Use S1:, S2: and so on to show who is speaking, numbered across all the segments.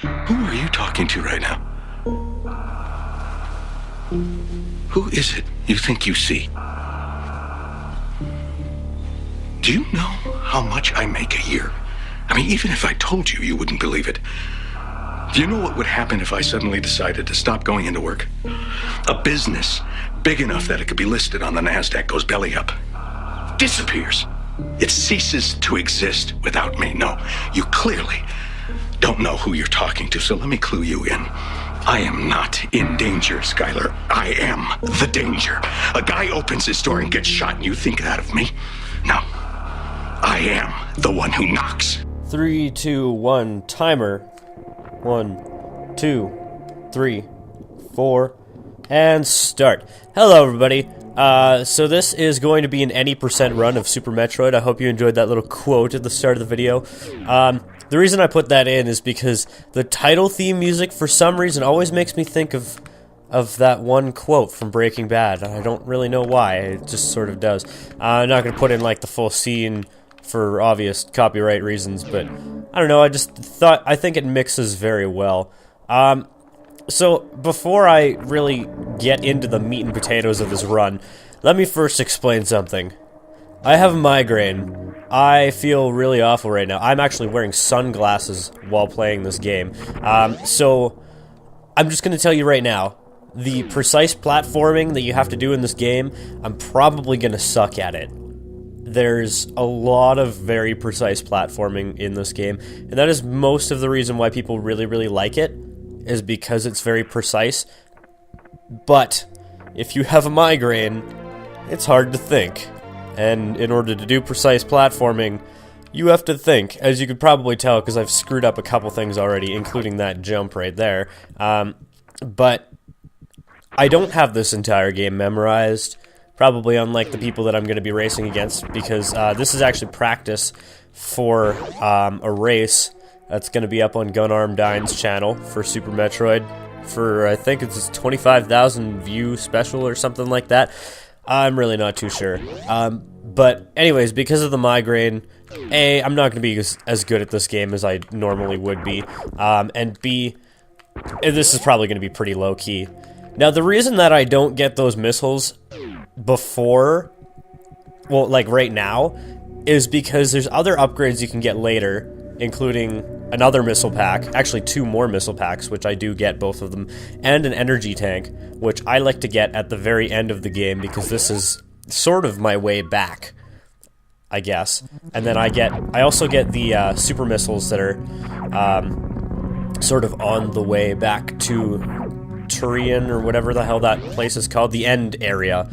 S1: Who are you talking to right now? Who is it you think you see? Do you know how much I make a year? I mean, even if I told you, you wouldn't believe it. Do you know what would happen if I suddenly decided to stop going into work? A business big enough that it could be listed on the NASDAQ goes belly up. Disappears. It ceases to exist without me. No, you clearly don't know who you're talking to, so let me clue you in. I am not in danger, Skylar. I am the danger. A guy opens his door and gets shot, and you think that of me? No. I am the one who knocks.
S2: 3, 2, 1, timer. 1, 2, 3, 4, and start. Hello, everybody. So this is going to be an any percent run of Super Metroid. I hope you enjoyed that little quote at the start of the video. The reason I put that in is because the title theme music, for some reason, always makes me think of that one quote from Breaking Bad. I don't really know why. It just sort of does. I'm not going to put in, like, the full scene for obvious copyright reasons, but I don't know. I think it mixes very well. So, before I really get into the meat and potatoes of this run, let me first explain something. I have a migraine. I feel really awful right now. I'm actually wearing sunglasses while playing this game. So, I'm just going to tell you right now, the precise platforming that you have to do in this game, I'm probably going to suck at it. There's a lot of very precise platforming in this game, and that is most of the reason why people really, really like it, is because it's very precise. But if you have a migraine, it's hard to think. And in order to do precise platforming, you have to think, as you could probably tell, because I've screwed up a couple things already, including that jump right there. But I don't have this entire game memorized, probably unlike the people that I'm going to be racing against, because this is actually practice for a race that's going to be up on Gunarm Dine's channel for Super Metroid for, I think it's a 25,000 view special or something like that. I'm really not too sure. But anyways, because of the migraine, A, I'm not going to be as good at this game as I normally would be, and B, this is probably going to be pretty low-key. Now, the reason that I don't get those missiles before, well, like right now, is because there's other upgrades you can get later, including another missile pack, actually 2 more missile packs, which I do get both of them, and an energy tank, which I like to get at the very end of the game, because this is sort of my way back, I guess. And then I also get the super missiles that are sort of on the way back to Turian, or whatever the hell that place is called, the end area,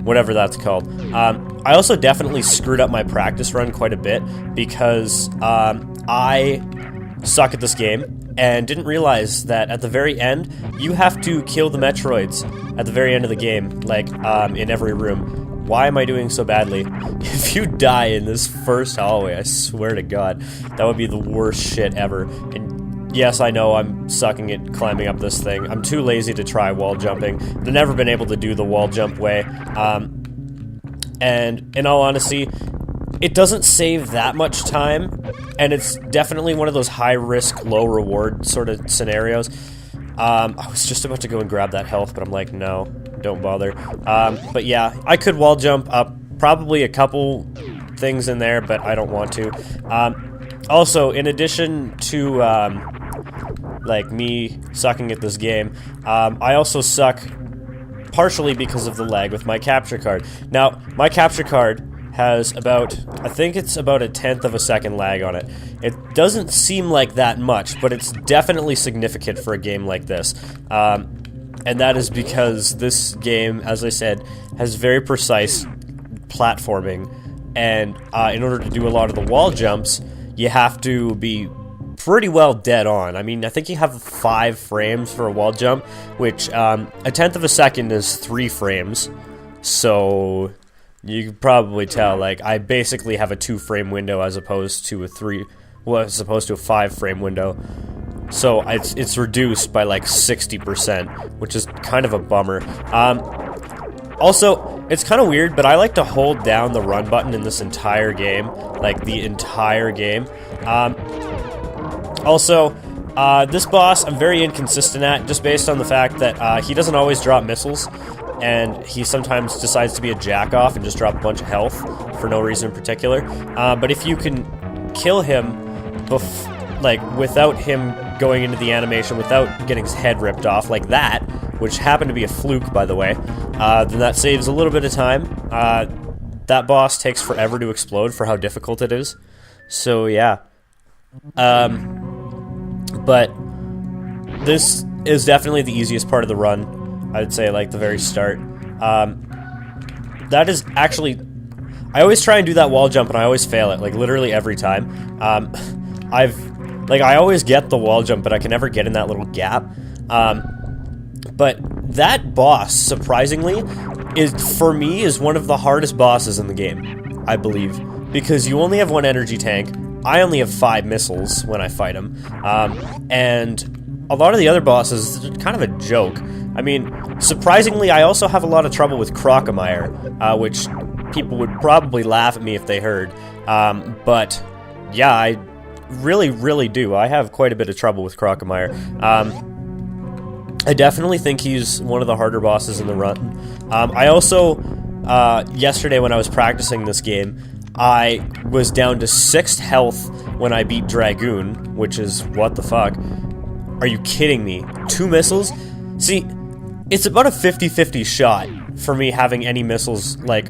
S2: whatever that's called. I also definitely screwed up my practice run quite a bit, because I suck at this game, and didn't realize that at the very end, you have to kill the Metroids at the very end of the game, like, in every room. Why am I doing so badly? If you die in this first hallway, I swear to God, that would be the worst shit ever. And yes, I know I'm sucking at climbing up this thing. I'm too lazy to try wall jumping. I've never been able to do the wall jump way. And in all honesty, it doesn't save that much time, and it's definitely one of those high-risk, low-reward sort of scenarios. I was just about to go and grab that health, but I'm like, no, don't bother. But yeah, I could wall jump up probably a couple things in there, but I don't want to. Also, in addition to, like, me sucking at this game, I also suck partially because of the lag with my capture card. Now, my capture card has about, I think it's about a 1/10 of a second lag on it. It doesn't seem like that much, but it's definitely significant for a game like this. And that is because this game, as I said, has very precise platforming, and in order to do a lot of the wall jumps, you have to be pretty well dead on. I mean, I think you have 5 frames for a wall jump, which a 1/10 of a second is 3 frames, so you can probably tell, like, I basically have a 2-frame window as opposed to a 5-frame window. So it's reduced by like 60%, which is kind of a bummer. Also, it's kind of weird, but I like to hold down the run button in this entire game, like the entire game. Also, This boss I'm very inconsistent at, just based on the fact that he doesn't always drop missiles, and he sometimes decides to be a jack-off and just drop a bunch of health for no reason in particular. But if you can kill him without him going into the animation, without getting his head ripped off like that, which happened to be a fluke, by the way, then that saves a little bit of time. That boss takes forever to explode for how difficult it is. So, yeah. But this is definitely the easiest part of the run, I would say, like, the very start. That is actually... I always try and do that wall jump, and I always fail it, like, literally every time. I always get the wall jump, but I can never get in that little gap. But that boss, surprisingly, for me, is one of the hardest bosses in the game, I believe. Because you only have one energy tank. I only have 5 missiles when I fight him. And a lot of the other bosses are kind of a joke. I mean, surprisingly, I also have a lot of trouble with Crocomire, which people would probably laugh at me if they heard. But, yeah, I really, really do. I have quite a bit of trouble with Crocomire. I definitely think he's one of the harder bosses in the run. I also, yesterday when I was practicing this game, I was down to 6th health when I beat Dragoon, which is, what the fuck? Are you kidding me? 2 missiles? See, it's about a 50-50 shot for me having any missiles, like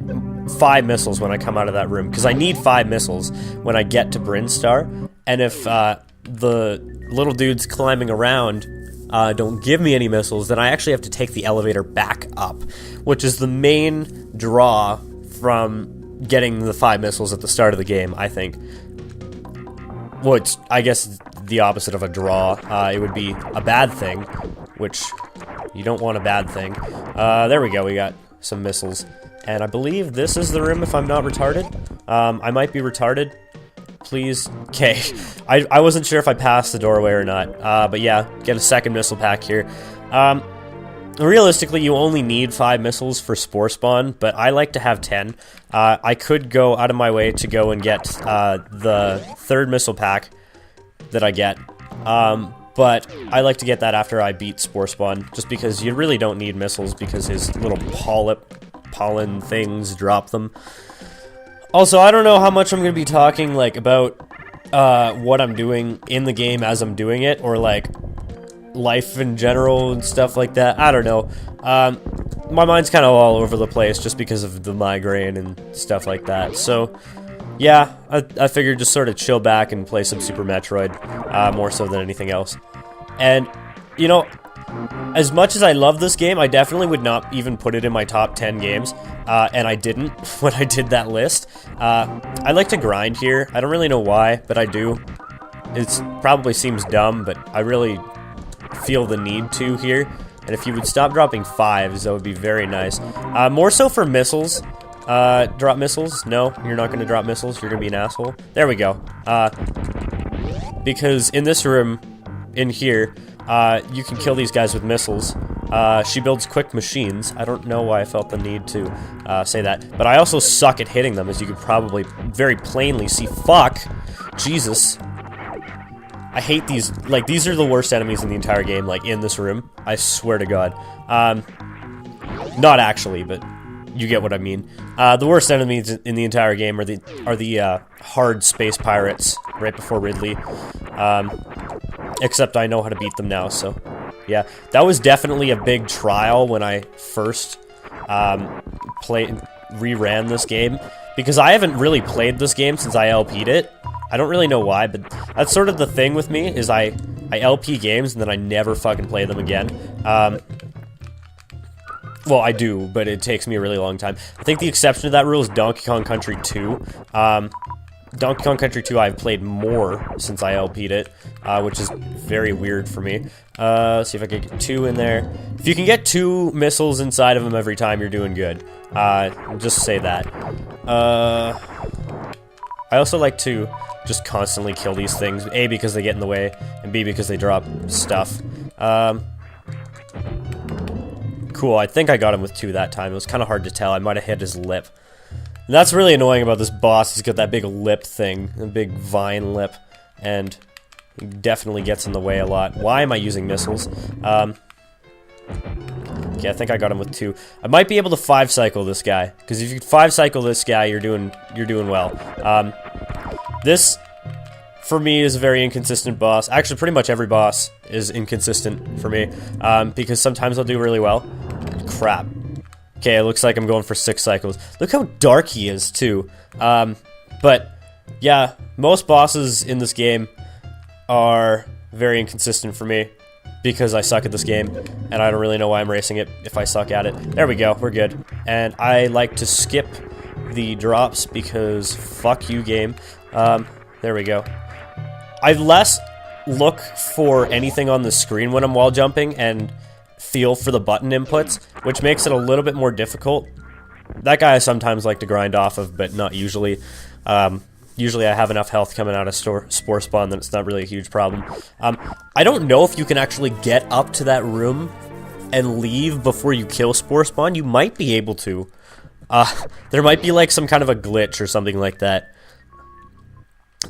S2: 5 missiles when I come out of that room, because I need 5 missiles when I get to Brinstar, and if the little dudes climbing around don't give me any missiles, then I actually have to take the elevator back up, which is the main draw from getting the 5 missiles at the start of the game, I think. Which, I guess, the opposite of a draw. It would be a bad thing, which you don't want a bad thing. There we go, we got some missiles. And I believe this is the room, if I'm not retarded. I might be retarded. Please. Okay. I wasn't sure if I passed the doorway or not. But yeah, get a second missile pack here. Realistically, you only need 5 missiles for Spore Spawn, but I like to have 10. I could go out of my way to go and get the 3rd missile pack that I get. But I like to get that after I beat Spore Spawn, just because you really don't need missiles because his little pollen things drop them. Also, I don't know how much I'm going to be talking, like, about what I'm doing in the game as I'm doing it, or, like, life in general and stuff like that. I don't know. My mind's kind of all over the place just because of the migraine and stuff like that. So, yeah, I figured just sort of chill back and play some Super Metroid, more so than anything else. And, you know, as much as I love this game, I definitely would not even put it in my top 10 games, and I didn't when I did that list. I like to grind here. I don't really know why, but I do. It probably seems dumb, but I really feel the need to here. And if you would stop dropping 5s, that would be very nice. More so for missiles. Drop missiles? No, you're not going to drop missiles. You're going to be an asshole. There we go. Because in this room, in here, you can kill these guys with missiles. She builds quick machines. I don't know why I felt the need to say that. But I also suck at hitting them, as you could probably very plainly see. Fuck! Jesus. I hate these. Like, these are the worst enemies in the entire game, like, in this room. I swear to God. Not actually, but you get what I mean. The worst enemies in the entire game are the hard space pirates right before Ridley. Except I know how to beat them now, so yeah. That was definitely a big trial when I first reran this game, because I haven't really played this game since I LP'd it. I don't really know why, but that's sort of the thing with me, is I LP games and then I never fucking play them again. Well, I do, but it takes me a really long time. I think the exception to that rule is Donkey Kong Country 2. Donkey Kong Country 2 I've played more since I LP'd it, which is very weird for me. Let's see if I can get 2 in there. If you can get 2 missiles inside of them every time, you're doing good. Just say that. I also like to just constantly kill these things. A, because they get in the way, and B, because they drop stuff. Cool, I think I got him with 2 that time. It was kind of hard to tell. I might have hit his lip. And that's really annoying about this boss. He's got that big lip thing, a big vine lip. And He definitely gets in the way a lot. Why am I using missiles? Okay, I think I got him with 2. I might be able to 5-cycle this guy, because if you 5-cycle this guy, you're doing well. This, for me, is a very inconsistent boss. Actually, pretty much every boss is inconsistent for me, because sometimes I'll do really well. Crap. Okay, it looks like I'm going for 6 cycles. Look how dark he is, too. But, yeah, most bosses in this game are very inconsistent for me, because I suck at this game, and I don't really know why I'm racing it if I suck at it. There we go, we're good. And I like to skip the drops because fuck you, game. There we go. I less look for anything on the screen when I'm wall jumping and feel for the button inputs, which makes it a little bit more difficult. That guy I sometimes like to grind off of, but not usually. Usually I have enough health coming out of Spore Spawn that it's not really a huge problem. I don't know if you can actually get up to that room and leave before you kill Spore Spawn. You might be able to. There might be like some kind of a glitch or something like that.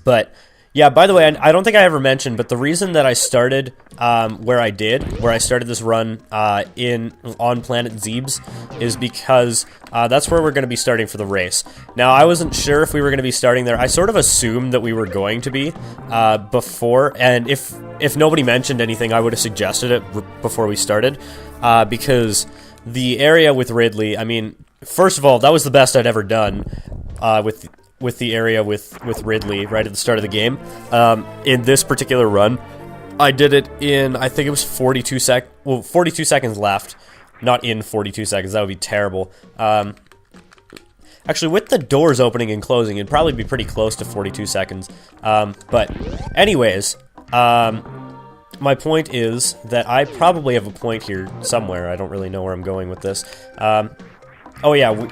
S2: But yeah, by the way, I don't think I ever mentioned, but the reason that I started where I started this run on Planet Zebes, is because that's where we're going to be starting for the race. Now, I wasn't sure if we were going to be starting there. I sort of assumed that we were going to be before, and if nobody mentioned anything, I would have suggested it before we started, because the area with Ridley, I mean, first of all, that was the best I'd ever done with the area with Ridley right at the start of the game. In this particular run, I did it in, I think it was 42 seconds left. Not in 42 seconds, that would be terrible. Actually, with the doors opening and closing, it'd probably be pretty close to 42 seconds. But anyways, my point is that I probably have a point here somewhere. I don't really know where I'm going with this. Oh yeah,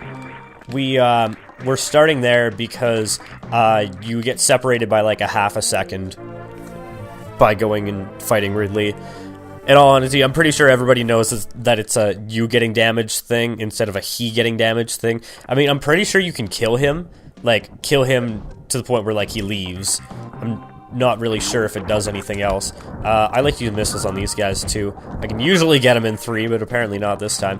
S2: we're starting there because you get separated by like a half a second by going and fighting Ridley. In all honesty, I'm pretty sure everybody knows that it's a you getting damaged thing instead of a he getting damaged thing. I mean, I'm pretty sure you can kill him to the point where like he leaves. I'm not really sure if it does anything else. I like to use missiles on these guys too. I can usually get them in 3, but apparently not this time.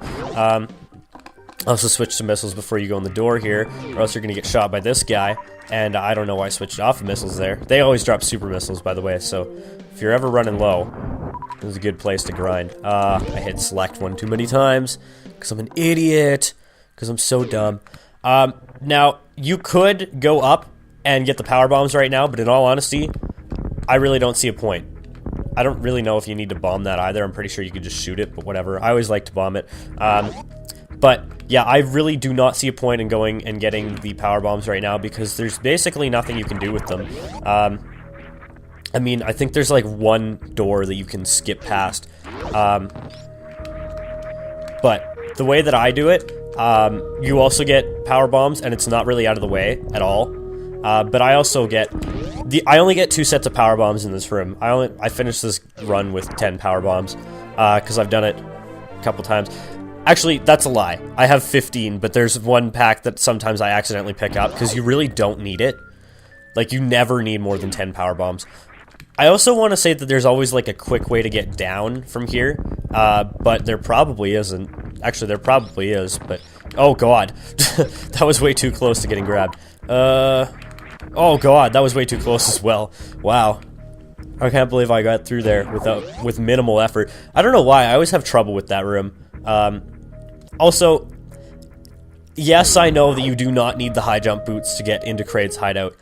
S2: Also switch to missiles before you go in the door here, or else you're going to get shot by this guy, and I don't know why I switched off of missiles there. They always drop super missiles, by the way, so if you're ever running low, this is a good place to grind. I hit select one too many times, because I'm an idiot, because I'm so dumb. Now, you could go up and get the power bombs right now, but in all honesty, I really don't see a point. I don't really know if you need to bomb that either. I'm pretty sure you could just shoot it, but whatever. I always like to bomb it. But yeah, I really do not see a point in going and getting the power bombs right now because there's basically nothing you can do with them. I mean, I think there's like one door that you can skip past. But the way that I do it, you also get power bombs, and it's not really out of the way at all. But I also I only get 2 sets of power bombs in this room. I finished this run with 10 power bombs because I've done it a couple times. Actually, that's a lie. I have 15, but there's one pack that sometimes I accidentally pick up because you really don't need it. Like, you never need more than 10 power bombs. I also want to say that there's always, like, a quick way to get down from here, but there probably isn't. Actually, there probably is, but... Oh, God. That was way too close to getting grabbed. Oh, God, that was way too close as well. Wow. I can't believe I got through there with minimal effort. I don't know why. I always have trouble with that room. Also, yes, I know that you do not need the high jump boots to get into Kraid's hideout.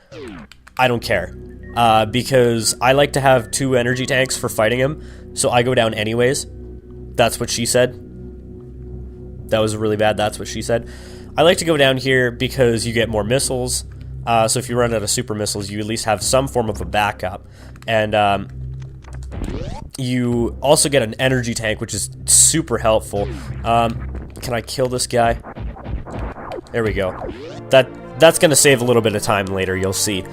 S2: I don't care. Because I like to have 2 energy tanks for fighting him, so I go down anyways. That's what she said. That was really bad, that's what she said. I like to go down here because you get more missiles. So if you run out of super missiles, you at least have some form of a backup. And, you also get an energy tank, which is super helpful. Can I kill this guy? There we go. That's going to save a little bit of time later, you'll see.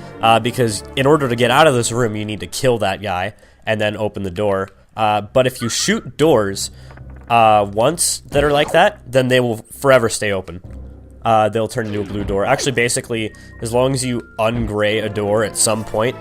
S2: Because in order to get out of this room, you need to kill that guy and then open the door. But if you shoot doors once that are like that, then they will forever stay open. They'll turn into a blue door. Actually, basically, as long as you ungray a door at some point,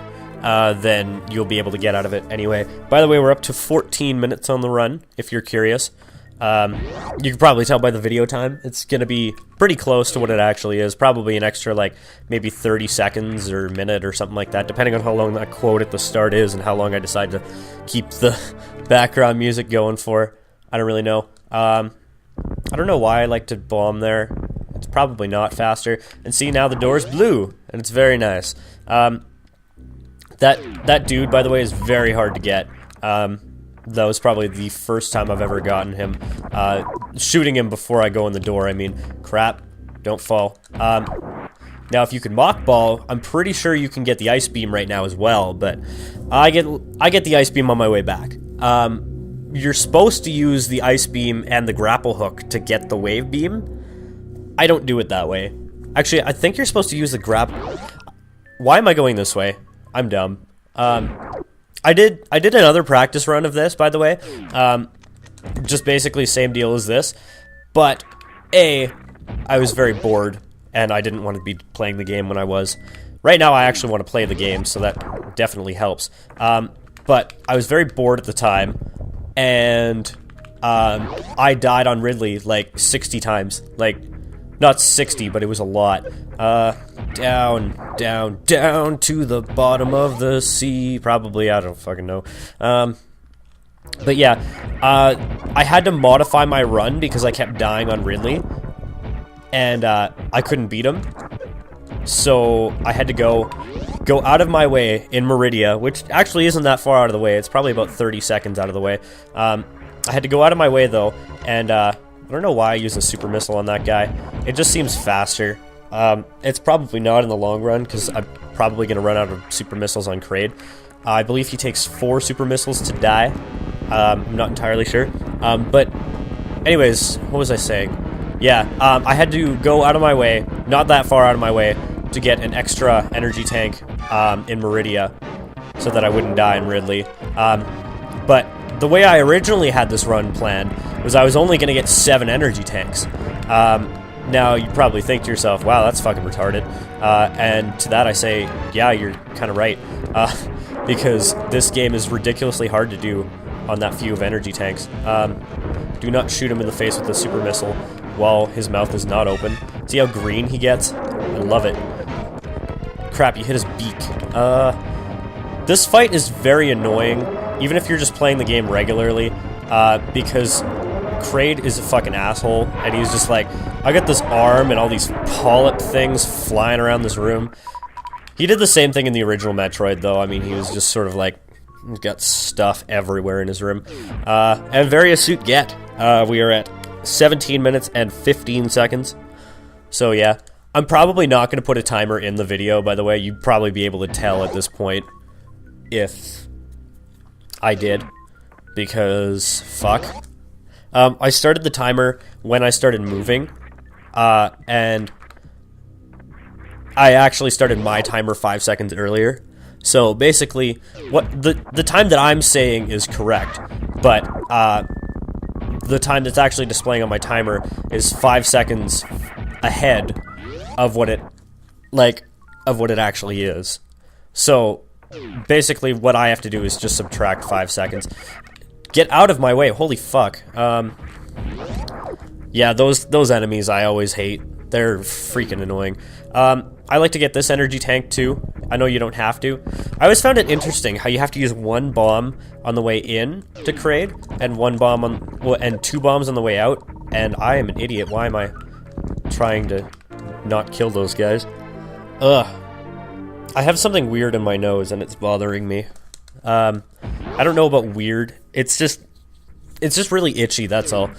S2: then you'll be able to get out of it anyway. By the way, we're up to 14 minutes on the run, if you're curious. You can probably tell by the video time. It's going to be pretty close to what it actually is. Probably an extra, like, maybe 30 seconds or a minute or something like that, depending on how long that quote at the start is and how long I decide to keep the background music going for. I don't really know. I don't know why I like to bomb there. It's probably not faster. And see, now the door's blue, and it's very nice. That dude, by the way, is very hard to get. That was probably the first time I've ever gotten him. Shooting him before I go in the door, I mean. Crap. Don't fall. Now, if you can mock ball, I'm pretty sure you can get the ice beam right now as well, but I get the ice beam on my way back. You're supposed to use the ice beam and the grapple hook to get the wave beam. I don't do it that way. Actually, I think you're supposed to use the grapple... Why am I going this way? I'm dumb. I did another practice run of this, by the way. Just basically same deal as this. But, I was very bored, and I didn't want to be playing the game when I was. Right now, I actually want to play the game, so that definitely helps. But I was very bored at the time, and I died on Ridley like 60 times. Like, not 60, but it was a lot. Down, down, down to the bottom of the sea. Probably, I don't fucking know. But yeah, I had to modify my run because I kept dying on Ridley. And I couldn't beat him. So I had to go out of my way in Meridia, which actually isn't that far out of the way. It's probably about 30 seconds out of the way. I had to go out of my way, though, and I don't know why I used a super missile on that guy. It just seems faster. It's probably not in the long run, because I'm probably going to run out of super missiles on Kraid. I believe he takes 4 super missiles to die. I'm not entirely sure. But anyways, what was I saying? Yeah, I had to go out of my way, not that far out of my way, to get an extra energy tank in Meridia, so that I wouldn't die in Ridley. But the way I originally had this run planned was I was only going to get 7 energy tanks. Now, you probably think to yourself, wow, that's fucking retarded. And to that I say, yeah, you're kind of right. Because this game is ridiculously hard to do on that few of energy tanks. Do not shoot him in the face with a super missile while his mouth is not open. See how green he gets? I love it. Crap, you hit his beak. This fight is very annoying, even if you're just playing the game regularly, because Kraid is a fucking asshole, and he's just like, I got this arm and all these polyp things flying around this room. He did the same thing in the original Metroid, though. I mean, he was just sort of like, he's got stuff everywhere in his room. And very astute get. We are at 17 minutes and 15 seconds. So yeah, I'm probably not going to put a timer in the video, by the way. You'd probably be able to tell at this point if I did, because fuck. I started the timer when I started moving, and I actually started my timer 5 seconds earlier. So basically, what the time that I'm saying is correct, but the time that's actually displaying on my timer is 5 seconds ahead of what it actually is. So basically, what I have to do is just subtract 5 seconds. Get out of my way! Holy fuck! Yeah, those enemies I always hate. They're freaking annoying. I like to get this energy tank too. I know you don't have to. I always found it interesting how you have to use 1 bomb on the way in to Kraid, and 1 bomb and 2 bombs on the way out. And I am an idiot. Why am I trying to not kill those guys? Ugh. I have something weird in my nose and it's bothering me. I don't know about weird. It's just really itchy, that's all.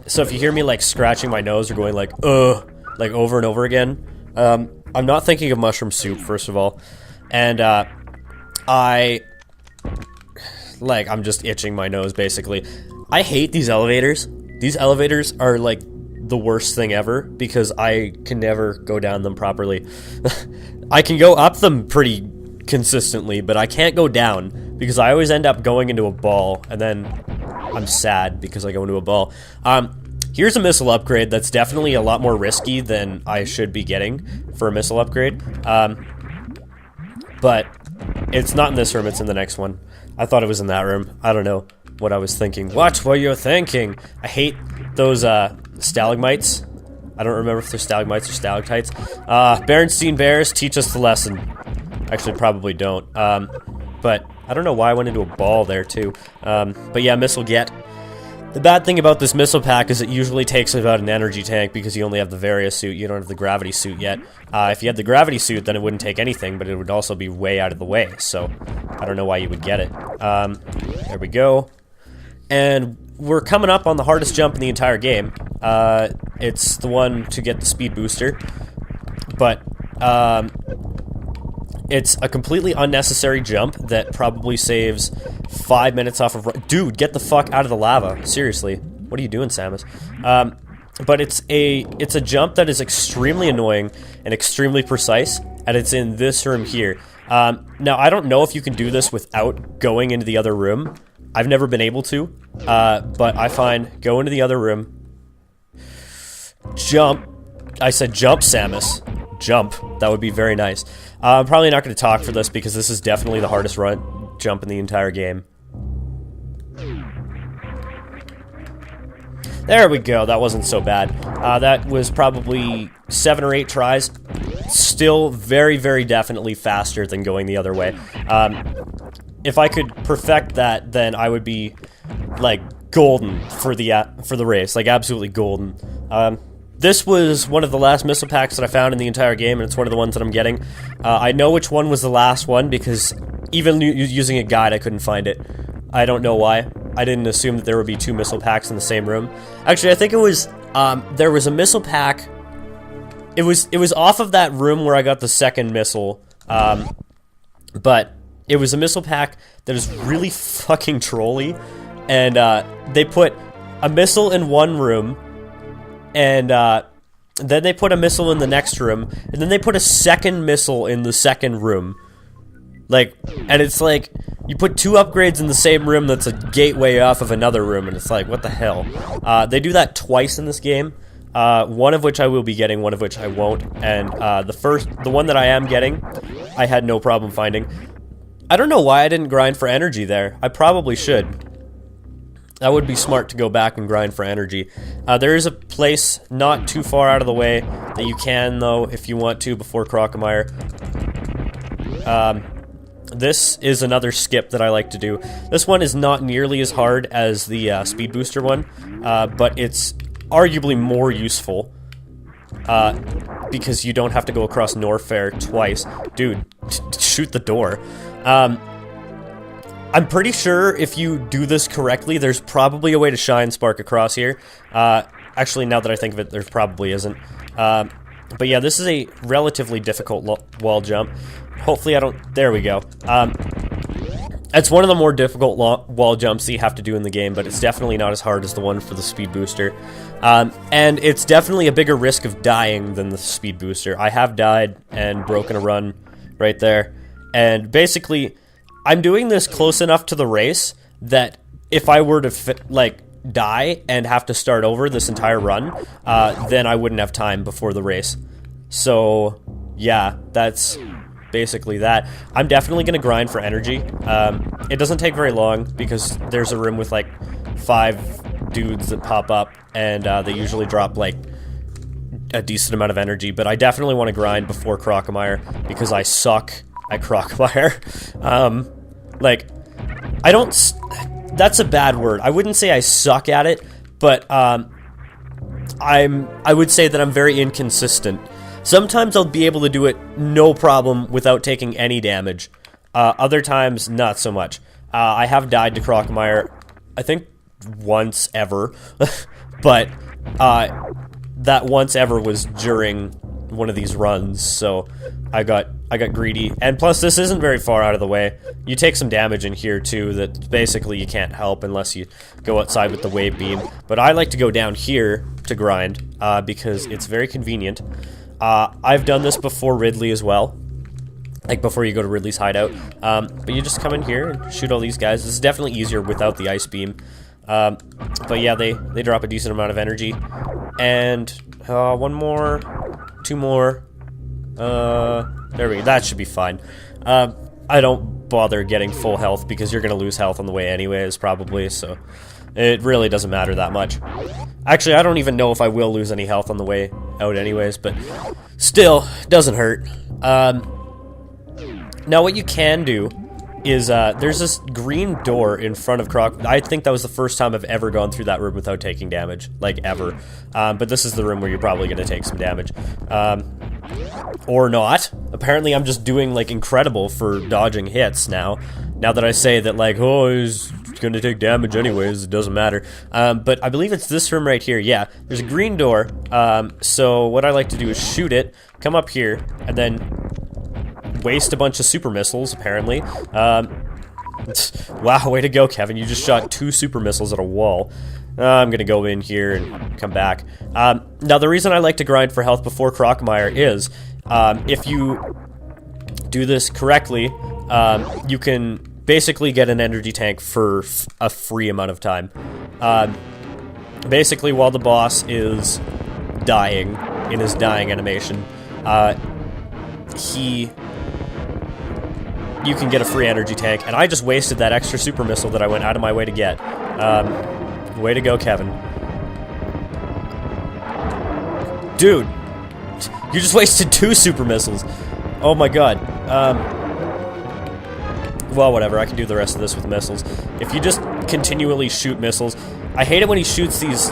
S2: So if you hear me like scratching my nose or going like over and over again, I'm not thinking of mushroom soup, first of all. And I'm just itching my nose, basically. I hate these elevators. These elevators are like the worst thing ever because I can never go down them properly. I can go up them pretty consistently, but I can't go down because I always end up going into a ball, and then I'm sad because I go into a ball. Here's a missile upgrade that's definitely a lot more risky than I should be getting for a missile upgrade. But It's not in this room, it's in the next one. I thought it was in that room. I don't know what I was thinking. Watch what you're thinking! I hate those, stalagmites. I don't remember if they're stalagmites or stalactites. Berenstein Bears, teach us the lesson. Actually, probably don't. But I don't know why I went into a ball there, too. But yeah, missile get. The bad thing about this missile pack is it usually takes about an energy tank because you only have the Varia suit, you don't have the gravity suit yet. If you had the gravity suit, then it wouldn't take anything, but it would also be way out of the way, so I don't know why you would get it. There we go. And we're coming up on the hardest jump in the entire game. It's the one to get the speed booster, but it's a completely unnecessary jump that probably saves 5 minutes off of... Dude, get the fuck out of the lava. Seriously. What are you doing, Samus? But it's a jump that is extremely annoying and extremely precise, and it's in this room here. Now, I don't know if you can do this without going into the other room. I've never been able to, but I find go into the other room, jump. I said jump, Samus. Jump. That would be very nice. I'm probably not going to talk for this because this is definitely the hardest jump in the entire game. There we go. That wasn't so bad. That was probably 7 or 8 tries. Still very, very definitely faster than going the other way. If I could perfect that, then I would be, like, golden for the race. Like, absolutely golden. This was one of the last missile packs that I found in the entire game, and it's one of the ones that I'm getting. I know which one was the last one, because even using a guide, I couldn't find it. I don't know why. I didn't assume that there would be 2 missile packs in the same room. Actually, I think it was, there was a missile pack. It was off of that room where I got the second missile, but it was a missile pack that is really fucking trolly, and they put a missile in one room, and then they put a missile in the next room, and then they put a second missile in the second room. Like, and it's like, you put 2 upgrades in the same room that's a gateway off of another room, and it's like, what the hell? They do that twice in this game, one of which I will be getting, one of which I won't, and the one that I am getting, I had no problem finding. I don't know why I didn't grind for energy there. I probably should. That would be smart to go back and grind for energy. There is a place not too far out of the way that you can, though, if you want to, before Crocomire. This is another skip that I like to do. This one is not nearly as hard as the speed booster one, but it's arguably more useful because you don't have to go across Norfair twice. Dude, shoot the door. I'm pretty sure if you do this correctly, there's probably a way to shine spark across here. Actually, now that I think of it, there probably isn't. But yeah, this is a relatively difficult wall jump. Hopefully I don't... There we go. It's one of the more difficult wall jumps that you have to do in the game, but it's definitely not as hard as the one for the speed booster. And it's definitely a bigger risk of dying than the speed booster. I have died and broken a run right there. And basically, I'm doing this close enough to the race that if I were to, die and have to start over this entire run, then I wouldn't have time before the race. So, yeah, that's basically that. I'm definitely going to grind for energy. It doesn't take very long because there's a room with, 5 dudes that pop up, and they usually drop, a decent amount of energy. But I definitely want to grind before Crocomire because I suck at Crocomire. I don't... That's a bad word. I wouldn't say I suck at it, but I would say that I'm very inconsistent. Sometimes I'll be able to do it no problem without taking any damage. Other times, not so much. I have died to Crocomire, I think, once ever, but that once ever was during one of these runs, so I got greedy. And plus, this isn't very far out of the way. You take some damage in here too that basically you can't help unless you go outside with the wave beam. But I like to go down here to grind because it's very convenient. I've done this before Ridley as well, before you go to Ridley's hideout. But you just come in here and shoot all these guys. This is definitely easier without the ice beam. But yeah, they drop a decent amount of energy. And one more, 2 more. There we go. That should be fine. I don't bother getting full health because you're going to lose health on the way anyways, probably, so it really doesn't matter that much. Actually, I don't even know if I will lose any health on the way out anyways, but still, doesn't hurt. Now what you can do is, there's this green door in front of Croc. I think that was the first time I've ever gone through that room without taking damage, like, ever. But this is the room where you're probably going to take some damage. Or not. Apparently I'm just doing, like, incredible for dodging hits now. Now that I say that, like, oh, he's going to take damage anyways, it doesn't matter. But I believe it's this room right here. Yeah, there's a green door. So what I like to do is shoot it, come up here, and then waste a bunch of super missiles, apparently. Wow, way to go, Kevin. You just shot 2 super missiles at a wall. I'm gonna go in here and come back. Now, the reason I like to grind for health before Crocmire is, if you do this correctly, you can basically get an energy tank for a free amount of time. Basically, while the boss is dying, in his dying animation, you can get a free energy tank, and I just wasted that extra super missile that I went out of my way to get. Way to go, Kevin. Dude, you just wasted 2 super missiles. Oh my god. Well, whatever, I can do the rest of this with missiles. If you just continually shoot missiles... I hate it when he shoots these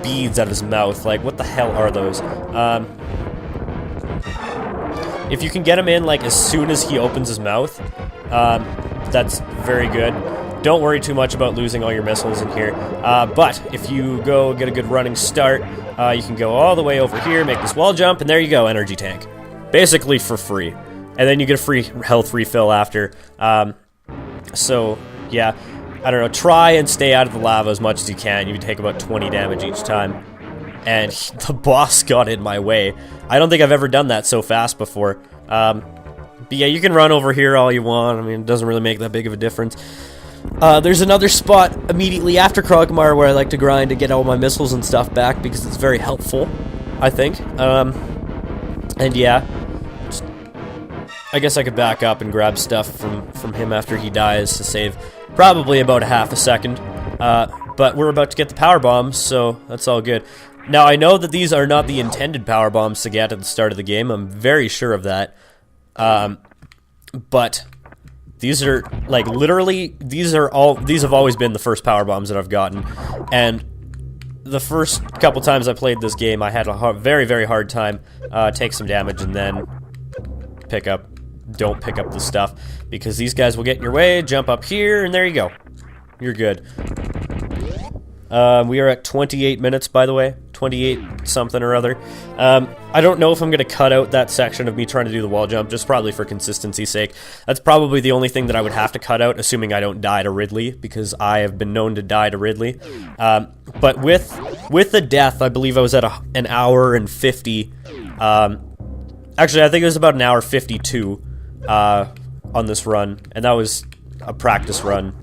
S2: beads out of his mouth. Like, what the hell are those? If you can get him in, like, as soon as he opens his mouth, that's very good. Don't worry too much about losing all your missiles in here. But if you go get a good running start, you can go all the way over here, make this wall jump, and there you go, energy tank. Basically for free. And then you get a free health refill after. So, yeah, I don't know, try and stay out of the lava as much as you can. You can take about 20 damage each time. And the boss got in my way. I don't think I've ever done that so fast before. But yeah, you can run over here all you want. I mean, it doesn't really make that big of a difference. There's another spot immediately after Krogmar where I like to grind to get all my missiles and stuff back because it's very helpful, I think. And yeah, I guess I could back up and grab stuff from him after he dies to save probably about a half a second. But we're about to get the power bombs, so that's all good. Now, I know that these are not the intended power bombs to get at the start of the game. I'm very sure of that. But these are, like, literally, these have always been the first power bombs that I've gotten. And the first couple times I played this game, I had a very, very hard time take some damage and then don't pick up the stuff. Because these guys will get in your way, jump up here, and there you go. You're good. We are at 28 minutes, by the way. 28 something or other. I don't know if I'm going to cut out that section of me trying to do the wall jump, just probably for consistency's sake. That's probably the only thing that I would have to cut out, assuming I don't die to Ridley, because I have been known to die to Ridley. But with the death, I believe I was at an hour and 50. Actually, I think it was about an hour 52 on this run, and that was a practice run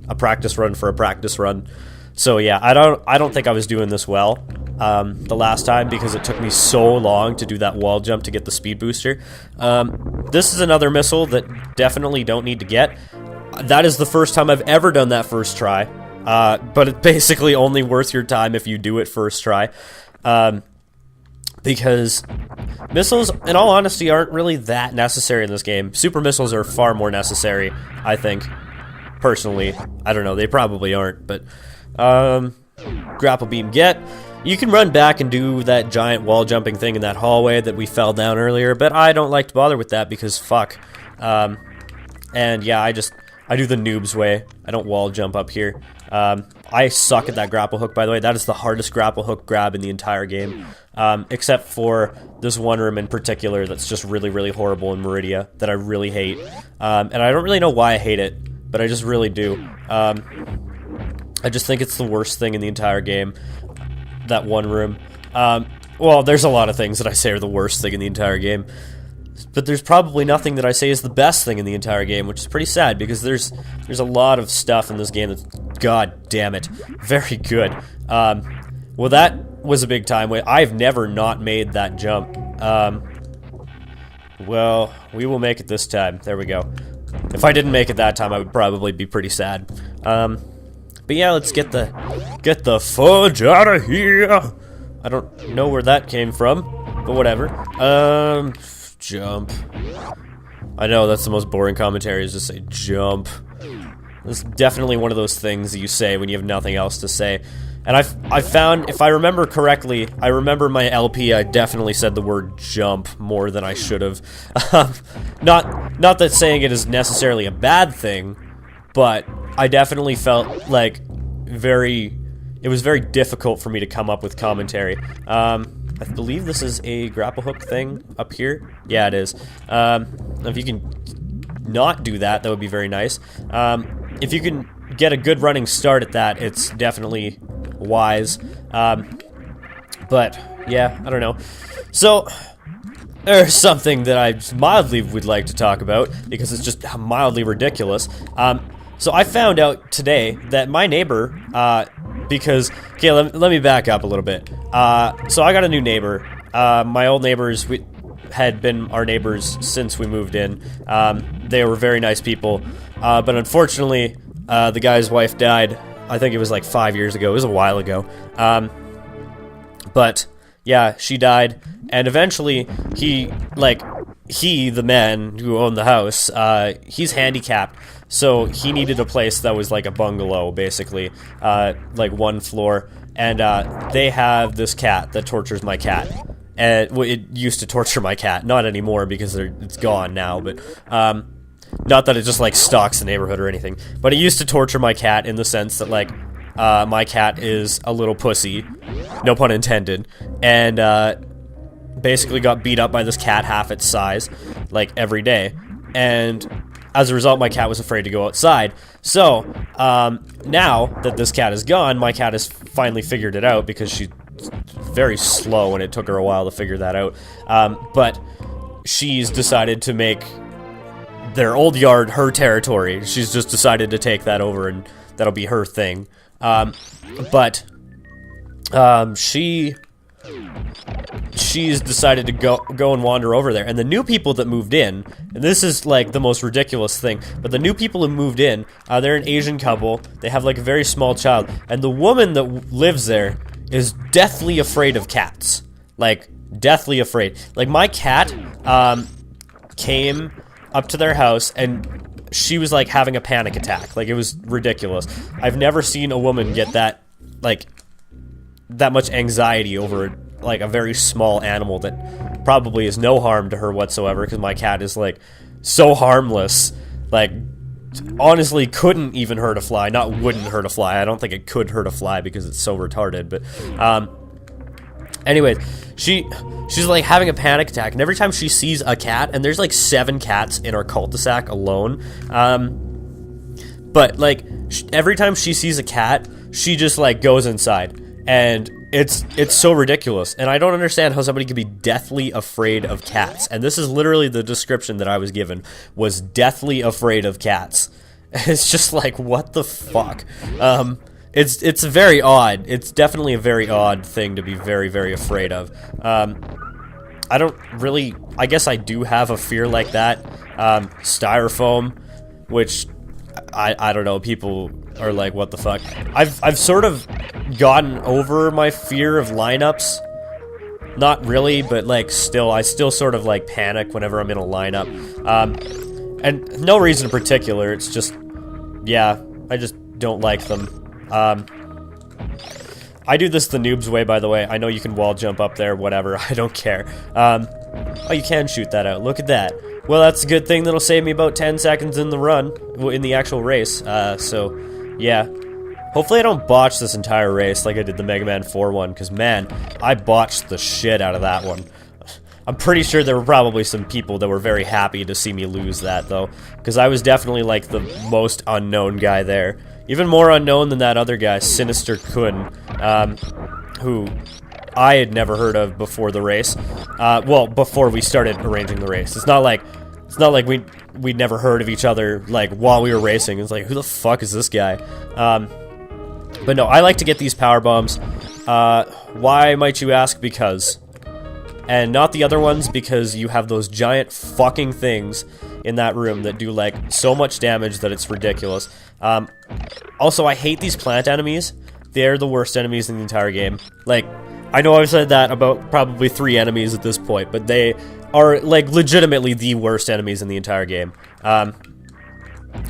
S2: for a practice run. So yeah, I don't think I was doing this well the last time because it took me so long to do that wall jump to get the speed booster. This is another missile that definitely don't need to get. That is the first time I've ever done that first try, but it's basically only worth your time if you do it first try. Because missiles, in all honesty, aren't really that necessary in this game. Super missiles are far more necessary, I think. Personally, I don't know, they probably aren't, but grapple beam get. You can run back and do that giant wall jumping thing in that hallway that we fell down earlier, but I don't like to bother with that because fuck. And yeah, I do the noob's way. I don't wall jump up here. I suck at that grapple hook, by the way. That is the hardest grapple hook grab in the entire game. Except for this one room in particular that's just really, really horrible in Meridia that I really hate. And I don't really know why I hate it, but I just really do. I just think it's the worst thing in the entire game, that one room. Well, there's a lot of things that I say are the worst thing in the entire game, but there's probably nothing that I say is the best thing in the entire game, which is pretty sad, because there's a lot of stuff in this game that's, god damn it, very good. Well, that was a big time. I've never not made that jump. Well, we will make it this time. There we go. If I didn't make it that time, I would probably be pretty sad. But yeah, let's get the fudge out of here. I don't know where that came from, but whatever. Jump. I know that's the most boring commentary, is just say jump. It's definitely one of those things that you say when you have nothing else to say. And I found, if I remember correctly, I remember my LP, I definitely said the word jump more than I should have. Not that saying it is necessarily a bad thing, but I definitely felt like it was very difficult for me to come up with commentary. I believe this is a grapple hook thing up here. Yeah, it is. If you can not do that, that would be very nice. If you can get a good running start at that, it's definitely wise. But yeah, I don't know. So there's something that I mildly would like to talk about because it's just mildly ridiculous. So I found out today that my neighbor, because, okay, let me back up a little bit. So I got a new neighbor. My old neighbors had been our neighbors since we moved in. They were very nice people, but unfortunately, the guy's wife died. I think it was like 5 years ago. It was a while ago. But yeah, she died, and eventually the man who owned the house, he's handicapped, so he needed a place that was like a bungalow, basically, like one floor, and they have this cat that tortures my cat. And well, it used to torture my cat, not anymore because it's gone now, but not that it just like stalks the neighborhood or anything, but it used to torture my cat in the sense that like my cat is a little pussy, no pun intended, and basically got beat up by this cat half its size, like every day, and as a result, my cat was afraid to go outside. So now that this cat is gone, my cat has finally figured it out because she's very slow and it took her a while to figure that out. But she's decided to make their old yard her territory. She's just decided to take that over and that'll be her thing. She's decided to go and wander over there, and the new people that moved in, and this is like the most ridiculous thing, but the new people who moved in, they're an Asian couple. They have like a very small child, and the woman that lives there is deathly afraid of cats. Like, deathly afraid. Like, my cat came up to their house and she was like having a panic attack. Like, it was ridiculous. I've never seen a woman get that much anxiety over like a very small animal that probably is no harm to her whatsoever, because my cat is like so harmless, like honestly couldn't even hurt a fly. Not wouldn't hurt a fly, I don't think it could hurt a fly because it's so retarded, but anyways, she's like having a panic attack, and every time she sees a cat, and there's like 7 cats in our cul-de-sac alone, but like every time she sees a cat, she just like goes inside, and it's so ridiculous, and I don't understand how somebody could be deathly afraid of cats. And this is literally the description that I was given, was deathly afraid of cats. It's just like, what the fuck? It's very odd. It's definitely a very odd thing to be very, very afraid of. I don't really, I guess I do have a fear like that. Styrofoam, which I don't know, people are like, what the fuck? I've sort of gotten over my fear of lineups. Not really, but like I still sort of like panic whenever I'm in a lineup. And no reason in particular, it's just, yeah, I just don't like them. I do this the noob's way, by the way. I know you can wall jump up there, whatever, I don't care. Oh, you can shoot that out, look at that. Well, that's a good thing, that'll save me about 10 seconds in the run, in the actual race, so, yeah. Hopefully I don't botch this entire race like I did the Mega Man 4 one, because man, I botched the shit out of that one. I'm pretty sure there were probably some people that were very happy to see me lose that, though, because I was definitely like the most unknown guy there. Even more unknown than that other guy, Sinister Kun, who I had never heard of before the race. Well, before we started arranging the race. It's not like we'd never heard of each other like while we were racing. It's like, who the fuck is this guy? But no, I like to get these power bombs. Why might you ask? Because. And not the other ones, because you have those giant fucking things in that room that do, like, so much damage that it's ridiculous. Also, I hate these plant enemies. They're the worst enemies in the entire game. Like, I know I've said that about probably 3 enemies at this point, but they are, like, legitimately the worst enemies in the entire game.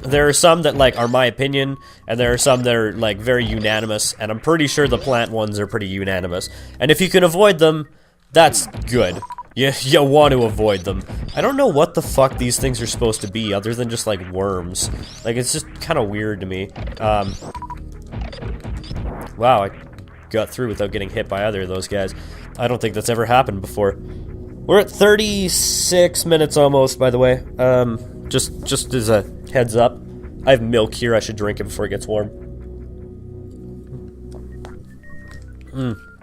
S2: There are some that, like, are my opinion, and there are some that are, like, very unanimous, and I'm pretty sure the plant ones are pretty unanimous. And if you can avoid them, that's good. You want to avoid them. I don't know what the fuck these things are supposed to be, other than just, like, worms. Like, it's just kind of weird to me. Wow, I got through without getting hit by either of those guys. I don't think that's ever happened before. We're at 36 minutes almost, by the way. Just as a heads up. I have milk here, I should drink it before it gets warm.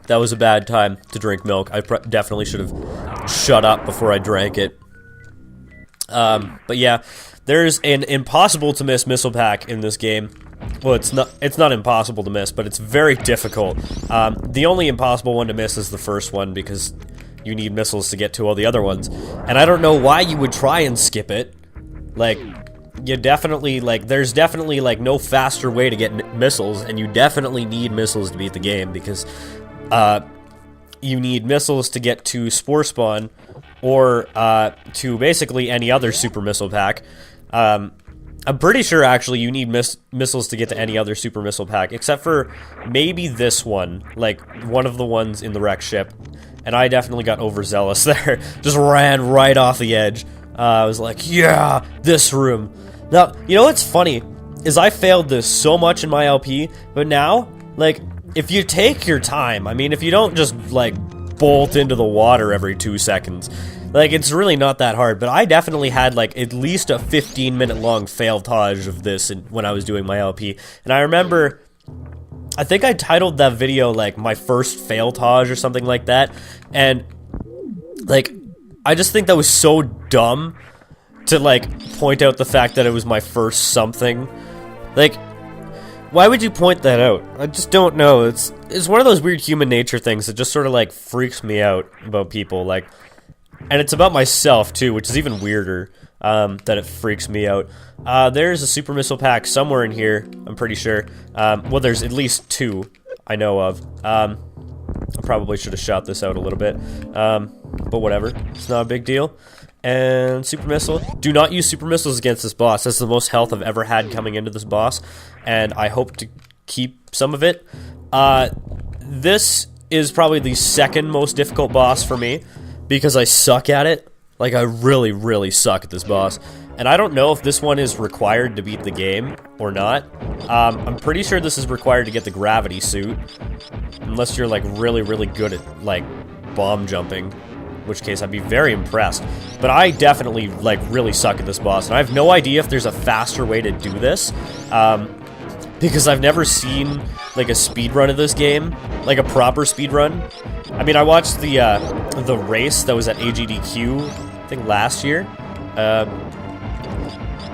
S2: That was a bad time to drink milk. I definitely should have shut up before I drank it. But yeah, there's an impossible to miss missile pack in this game. Well, it's not impossible to miss, but it's very difficult. The only impossible one to miss is the first one, because you need missiles to get to all the other ones. And I don't know why you would try and skip it. Like, you definitely, like, there's definitely, like, no faster way to get missiles, and you definitely need missiles to beat the game, because, you need missiles to get to Spore Spawn, or, to basically any other super missile pack. I'm pretty sure, actually, you need missiles to get to any other super missile pack, except for maybe this one, like, one of the ones in the wrecked ship. And I definitely got overzealous there. Just ran right off the edge. I was like, yeah, this room. Now, you know what's funny? Is I failed this so much in my LP, but now, like, if you take your time, I mean, if you don't just, like, bolt into the water every 2 seconds, like, it's really not that hard. But I definitely had, like, at least a 15-minute long fail-tage of this when I was doing my LP. And I remember, I think I titled that video, like, my first fail-tage or something like that. And, like, I just think that was so dumb to, like, point out the fact that it was my first something. Like, why would you point that out? I just don't know. It's one of those weird human nature things that just sort of, like, freaks me out about people. Like, and it's about myself, too, which is even weirder, that it freaks me out. There's a super missile pack somewhere in here, I'm pretty sure. Well, there's at least 2 I know of. I probably should have shot this out a little bit. But whatever. It's not a big deal. And super missile. Do not use super missiles against this boss. That's the most health I've ever had coming into this boss. And I hope to keep some of it. This is probably the second most difficult boss for me, because I suck at it. Like, I really, really suck at this boss. And I don't know if this one is required to beat the game or not. I'm pretty sure this is required to get the gravity suit. Unless you're, like, really, really good at, like, bomb jumping. In which case, I'd be very impressed. But I definitely, like, really suck at this boss. And I have no idea if there's a faster way to do this. Because I've never seen, like, a speedrun of this game. Like, a proper speedrun. I mean, I watched the race that was at AGDQ, I think, last year.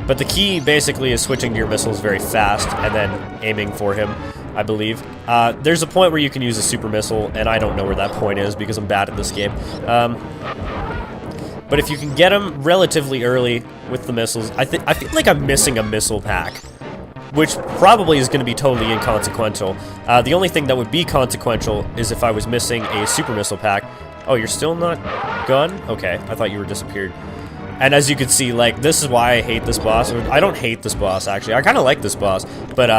S2: But the key, basically, is switching to your missiles very fast and then aiming for him, I believe. There's a point where you can use a super missile, and I don't know where that point is because I'm bad at this game. But if you can get him relatively early with the missiles, I feel like I'm missing a missile pack, which probably is going to be totally inconsequential. The only thing that would be consequential is if I was missing a super missile pack. Oh, you're still not gone? Okay, I thought you were disappeared. And as you can see, like, this is why I hate this boss. I don't hate this boss, actually. I kind of like this boss, but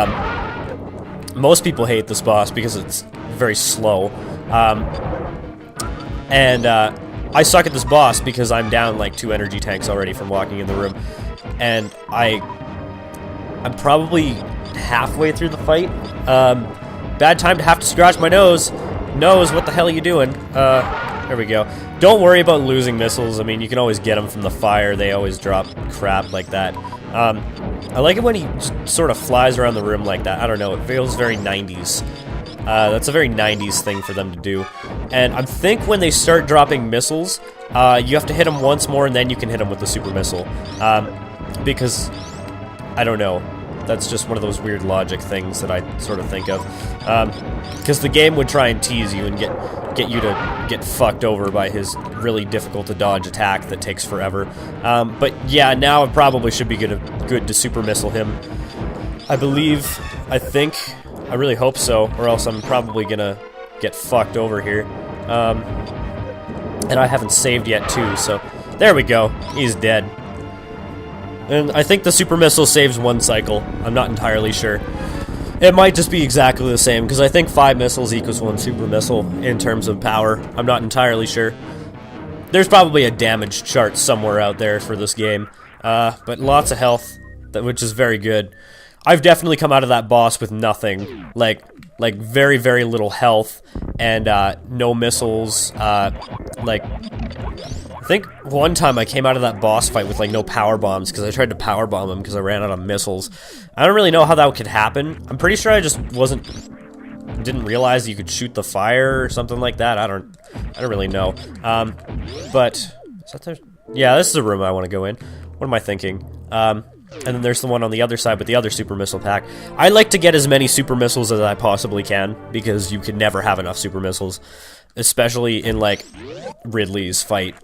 S2: most people hate this boss because it's very slow. I suck at this boss because I'm down, like, 2 energy tanks already from walking in the room. And I'm probably halfway through the fight. Bad time to have to scratch my nose. Nose, what the hell are you doing? There we go. Don't worry about losing missiles. I mean, you can always get them from the fire. They always drop crap like that. I like it when he just sort of flies around the room like that. I don't know. It feels very 90s. That's a very 90s thing for them to do. And I think when they start dropping missiles, you have to hit them once more and then you can hit them with the super missile. Because, I don't know. That's just one of those weird logic things that I sort of think of. Because the game would try and tease you and get you to get fucked over by his really difficult to dodge attack that takes forever. But yeah, now it probably should be good to super missile him. I think, I really hope so, or else I'm probably gonna get fucked over here. And I haven't saved yet too, so there we go. He's dead. And I think the super missile saves 1 cycle. I'm not entirely sure. It might just be exactly the same, because I think 5 missiles equals 1 super missile in terms of power. I'm not entirely sure. There's probably a damage chart somewhere out there for this game. But lots of health, which is very good. I've definitely come out of that boss with nothing. Like very, very little health, and no missiles. Like, I think one time I came out of that boss fight with like no power bombs, because I tried to power bomb him because I ran out of missiles. I don't really know how that could happen. I'm pretty sure I just didn't realize you could shoot the fire or something like that. I don't really know. But is that there? Yeah, this is a room I want to go in. What am I thinking? And then there's the one on the other side with the other super missile pack. I like to get as many super missiles as I possibly can, because you can never have enough super missiles, especially in like Ridley's fight.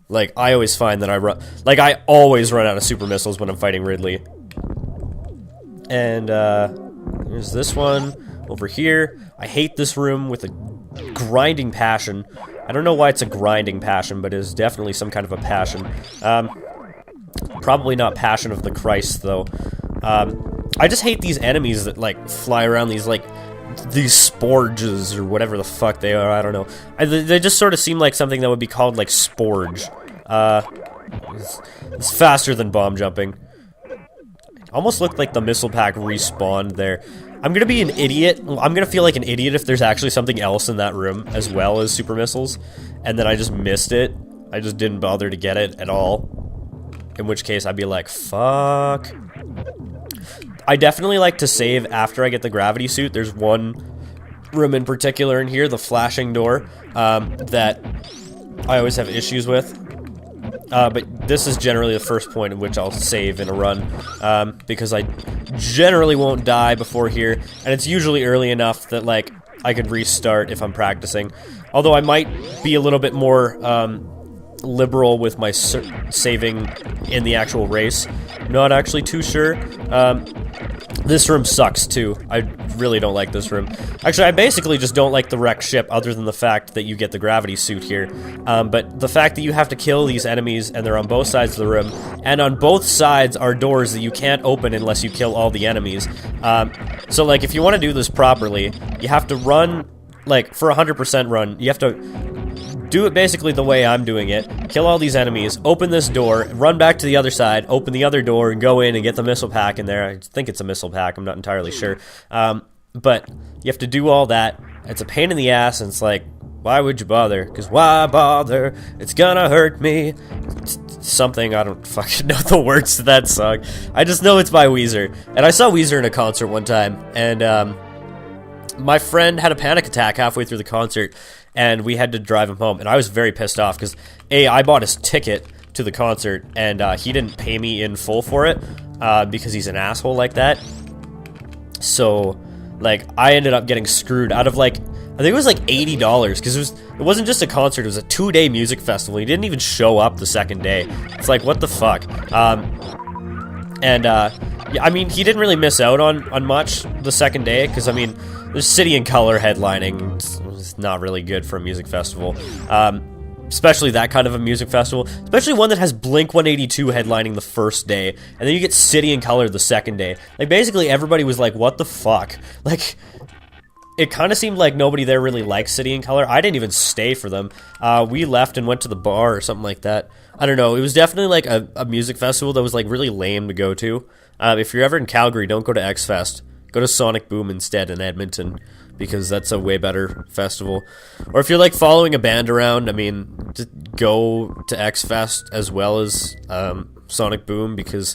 S2: Like, I always find that I always run out of super missiles when I'm fighting Ridley. And there's this one over here. I hate this room with a grinding passion. I don't know why it's a grinding passion, but it is definitely some kind of a passion. Probably not Passion of the Christ, though. I just hate these enemies that, like, fly around these sporges, or whatever the fuck they are, I don't know. They just sort of seem like something that would be called, like, sporge. It's faster than bomb jumping. Almost looked like the missile pack respawned there. I'm gonna be an idiot. I'm gonna feel like an idiot if there's actually something else in that room, as well as super missiles, and then I just missed it. I just didn't bother to get it at all. In which case, I'd be like, fuck. I definitely like to save after I get the gravity suit. There's one room in particular in here, the flashing door, that I always have issues with. But this is generally the first point at which I'll save in a run, because I generally won't die before here, and it's usually early enough that, like, I could restart if I'm practicing. Although I might be a little bit more, liberal with my saving in the actual race. Not actually too sure. This room sucks too. I really don't like this room. Actually, I basically just don't like the wrecked ship, other than the fact that you get the gravity suit here. But the fact that you have to kill these enemies, and they're on both sides of the room, and on both sides are doors that you can't open unless you kill all the enemies. So, like, if you want to do this properly, you have to run, like, for 100% run, you have to do it basically the way I'm doing it. Kill all these enemies, open this door, run back to the other side, open the other door, and go in and get the missile pack in there. I think it's a missile pack, I'm not entirely sure. But you have to do all that. It's a pain in the ass, and it's like, why would you bother? Because why bother? It's gonna hurt me. Something, I don't fucking know the words to that song. I just know it's by Weezer. And I saw Weezer in a concert one time, and my friend had a panic attack halfway through the concert, and we had to drive him home, and I was very pissed off, because I bought his ticket to the concert, and he didn't pay me in full for it, because he's an asshole like that. So, like, I ended up getting screwed out of, like, I think it was like $80, because it wasn't just a concert, it was a 2-day music festival. He didn't even show up the second day. It's like, what the fuck? Yeah, I mean, he didn't really miss out on much the second day, because, I mean, there's City and Color headlining. It's not really good for a music festival. Especially that kind of a music festival. Especially one that has Blink-182 headlining the first day, and then you get City and Color the second day. Like, basically everybody was like, what the fuck? Like, it kind of seemed like nobody there really liked City and Color. I didn't even stay for them. We left and went to the bar or something like that. I don't know. It was definitely like a music festival that was like really lame to go to. If you're ever in Calgary, don't go to X-Fest. Go to Sonic Boom instead in Edmonton, because that's a way better festival. Or if you're like following a band around, I mean, just go to X-Fest as well as Sonic Boom, because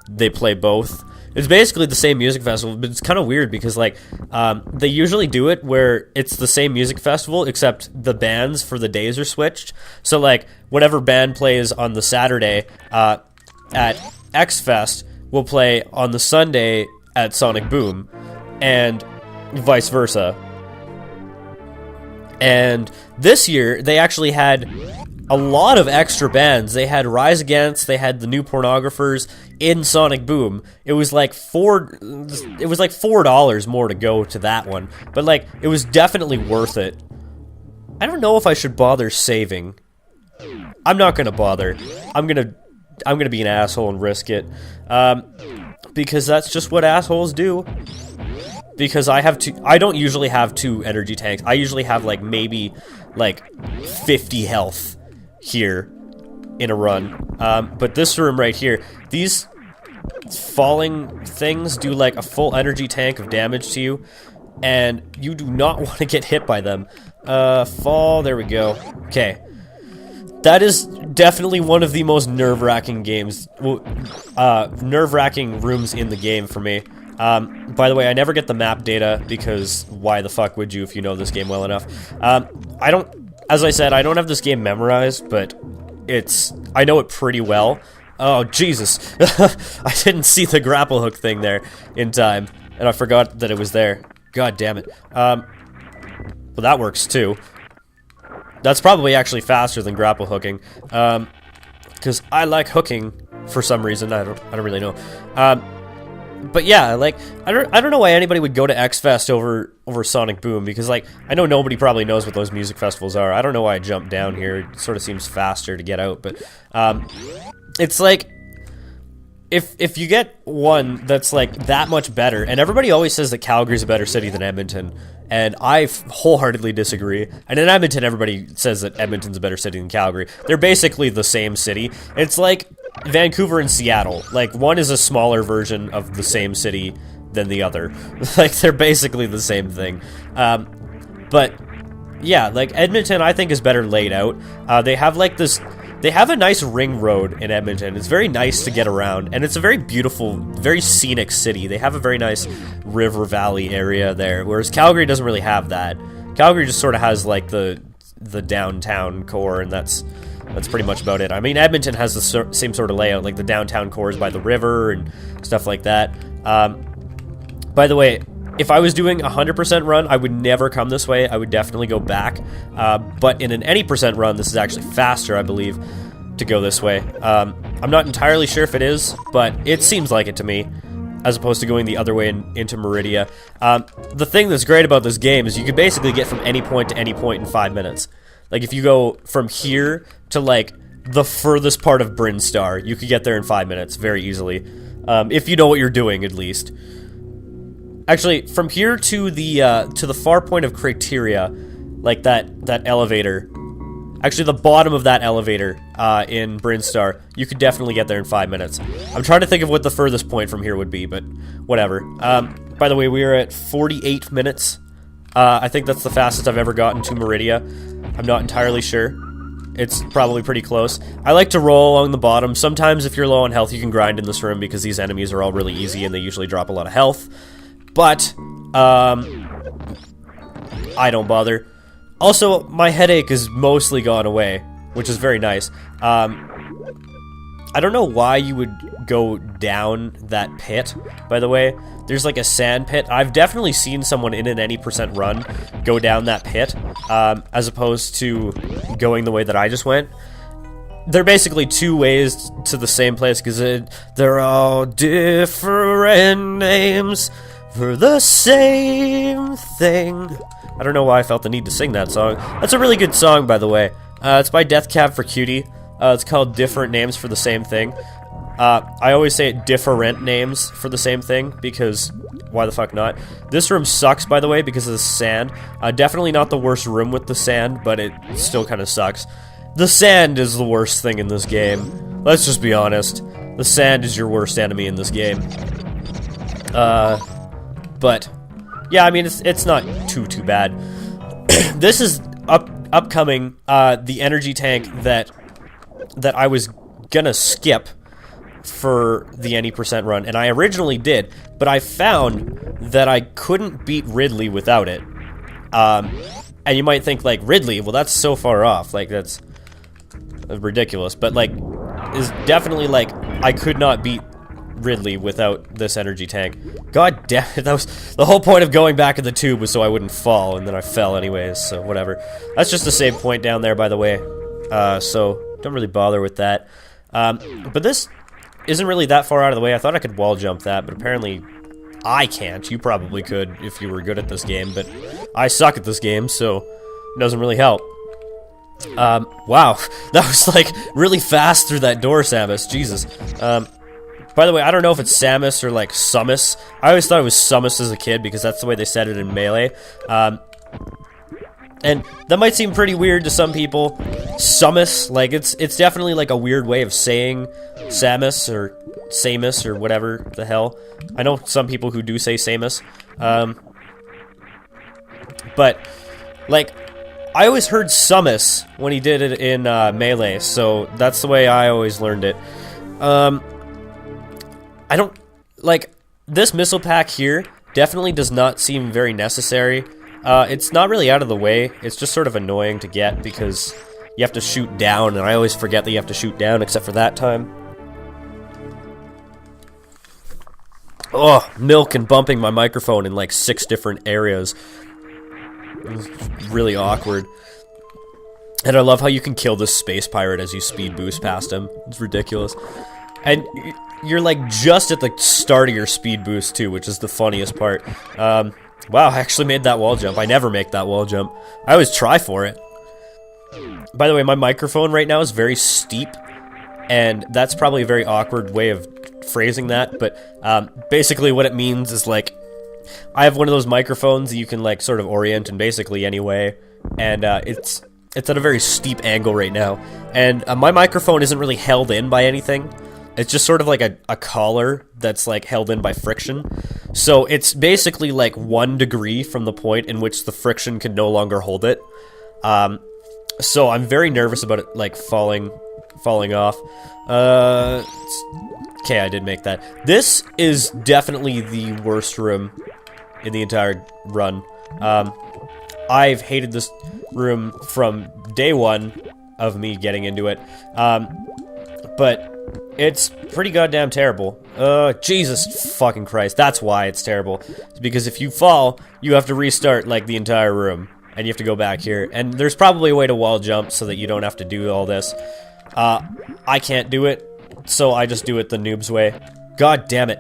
S2: they play both. It's basically the same music festival, but it's kind of weird because, like, they usually do it where it's the same music festival, except the bands for the days are switched. So, like, whatever band plays on the Saturday at X-Fest will play on the Sunday at Sonic Boom, and vice versa. And this year, they actually had a lot of extra bands. They had Rise Against, they had the New Pornographers in Sonic Boom. It was like $4 more to go to that one. But like, it was definitely worth it. I don't know if I should bother saving. I'm not gonna bother. I'm gonna be an asshole and risk it. Because that's just what assholes do. Because I don't usually have 2 energy tanks. I usually have like maybe like 50 health here in a run. But this room right here, these falling things do like a full energy tank of damage to you, and you do not want to get hit by them. Fall, there we go. Okay. That is definitely one of the most nerve-wracking nerve-wracking rooms in the game for me. By the way, I never get the map data, because why the fuck would you if you know this game well enough? As I said, I don't have this game memorized, but I know it pretty well. Oh, Jesus. I didn't see the grapple hook thing there in time, and I forgot that it was there. God damn it. Well, that works too. That's probably actually faster than grapple hooking, because I like hooking for some reason. I don't really know. But yeah, like I don't know why anybody would go to X-Fest over Sonic Boom, because like I know nobody probably knows what those music festivals are. I don't know why I jumped down here. It sort of seems faster to get out, but it's like if you get one that's like that much better, and everybody always says that Calgary's a better city than Edmonton, and I wholeheartedly disagree. And in Edmonton, everybody says that Edmonton's a better city than Calgary. They're basically the same city. It's like Vancouver and Seattle. Like, one is a smaller version of the same city than the other. Like, they're basically the same thing. But yeah, like Edmonton, I think is better laid out. They have like this. They have a nice ring road in Edmonton. It's very nice to get around, and it's a very beautiful, very scenic city. They have a very nice river valley area there, whereas Calgary doesn't really have that. Calgary just sort of has like the downtown core, and that's pretty much about it. I mean, Edmonton has the same sort of layout, like the downtown core is by the river and stuff like that. By the way, if I was doing a 100% run, I would never come this way. I would definitely go back. But in an any percent run, this is actually faster, I believe, to go this way. I'm not entirely sure if it is, but it seems like it to me, as opposed to going the other way into Meridia. The thing that's great about this game is you can basically get from any point to any point in 5 minutes. Like, if you go from here to, like, the furthest part of Brinstar, you could get there in 5 minutes very easily. If you know what you're doing, at least. Actually, from here to the far point of Criteria, like that elevator, actually the bottom of that elevator in Brinstar, you could definitely get there in 5 minutes. I'm trying to think of what the furthest point from here would be, but whatever. By the way, we are at 48 minutes. I think that's the fastest I've ever gotten to Meridia. I'm not entirely sure. It's probably pretty close. I like to roll along the bottom. Sometimes if you're low on health, you can grind in this room because these enemies are all really easy and they usually drop a lot of health. But, I don't bother. Also, my headache is mostly gone away, which is very nice. I don't know why you would go down that pit, by the way. There's like a sand pit. I've definitely seen someone in an any percent run go down that pit, as opposed to going the way that I just went. They're basically two ways to the same place, because they're all different names for the same thing. I don't know why I felt the need to sing that song. That's a really good song, by the way. It's by Death Cab for Cutie. It's called Different Names for the Same Thing. I always say different names for the same thing, because why the fuck not? This room sucks, by the way, because of the sand. Definitely not the worst room with the sand, but it still kind of sucks. The sand is the worst thing in this game. Let's just be honest. The sand is your worst enemy in this game. But yeah, I mean, it's not too bad. This is upcoming, the energy tank that I was gonna skip for the any percent run, and I originally did, but I found that I couldn't beat Ridley without it. And you might think, like, Ridley, well, that's so far off, like, that's ridiculous, but, like, is definitely, like, I could not beat Ridley without this energy tank. God damn it, that was the whole point of going back in the tube was so I wouldn't fall, and then I fell anyways, so whatever. That's just a save point down there, by the way, so don't really bother with that. But this isn't really that far out of the way. I thought I could wall jump that, but apparently I can't. You probably could if you were good at this game, but I suck at this game, so it doesn't really help. Wow, that was like really fast through that door, Samus. Jesus. By the way, I don't know if it's Samus or like Summus. I always thought it was Summus as a kid because that's the way they said it in Melee. And that might seem pretty weird to some people. Summus, like it's definitely like a weird way of saying Samus or Samus or whatever the hell. I know some people who do say Samus. But like I always heard Summus when he did it in Melee, so that's the way I always learned it. I don't like this missile pack here. Definitely does not seem very necessary. It's not really out of the way. It's just sort of annoying to get because you have to shoot down, and I always forget that you have to shoot down, except for that time. Oh, milk and bumping my microphone in like 6 different areas. It's really awkward. And I love how you can kill this space pirate as you speed boost past him. It's ridiculous. And you're like just at the start of your speed boost too, which is the funniest part. Wow, I actually made that wall jump. I never make that wall jump. I always try for it. By the way, my microphone right now is very steep, and that's probably a very awkward way of phrasing that, but basically what it means is like I have one of those microphones that you can like sort of orient in basically any way, and it's at a very steep angle right now, and my microphone isn't really held in by anything. It's just sort of like a collar that's like held in by friction. So it's basically like 1 degree from the point in which the friction can no longer hold it. So I'm very nervous about it like falling off. Okay, I did make that. This is definitely the worst room in the entire run. I've hated this room from day one of me getting into it. But it's pretty goddamn terrible. Jesus fucking Christ. That's why it's terrible. It's because if you fall, you have to restart, like, the entire room. And you have to go back here. And there's probably a way to wall jump so that you don't have to do all this. I can't do it, so I just do it the noob's way. God damn it.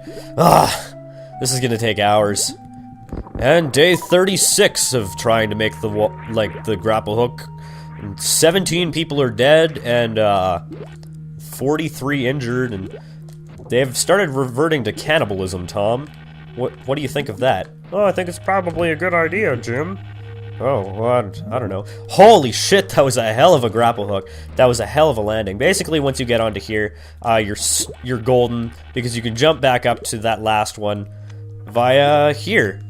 S2: This is gonna take hours. And day 36 of trying to make the grapple hook. And 17 people are dead, and 43 injured, and they've started reverting to cannibalism, Tom. What do you think of that? Oh, I think it's probably a good idea, Jim. Oh, well, I don't know. Holy shit, that was a hell of a grapple hook. That was a hell of a landing. Basically, once you get onto here, you're golden, because you can jump back up to that last one via here.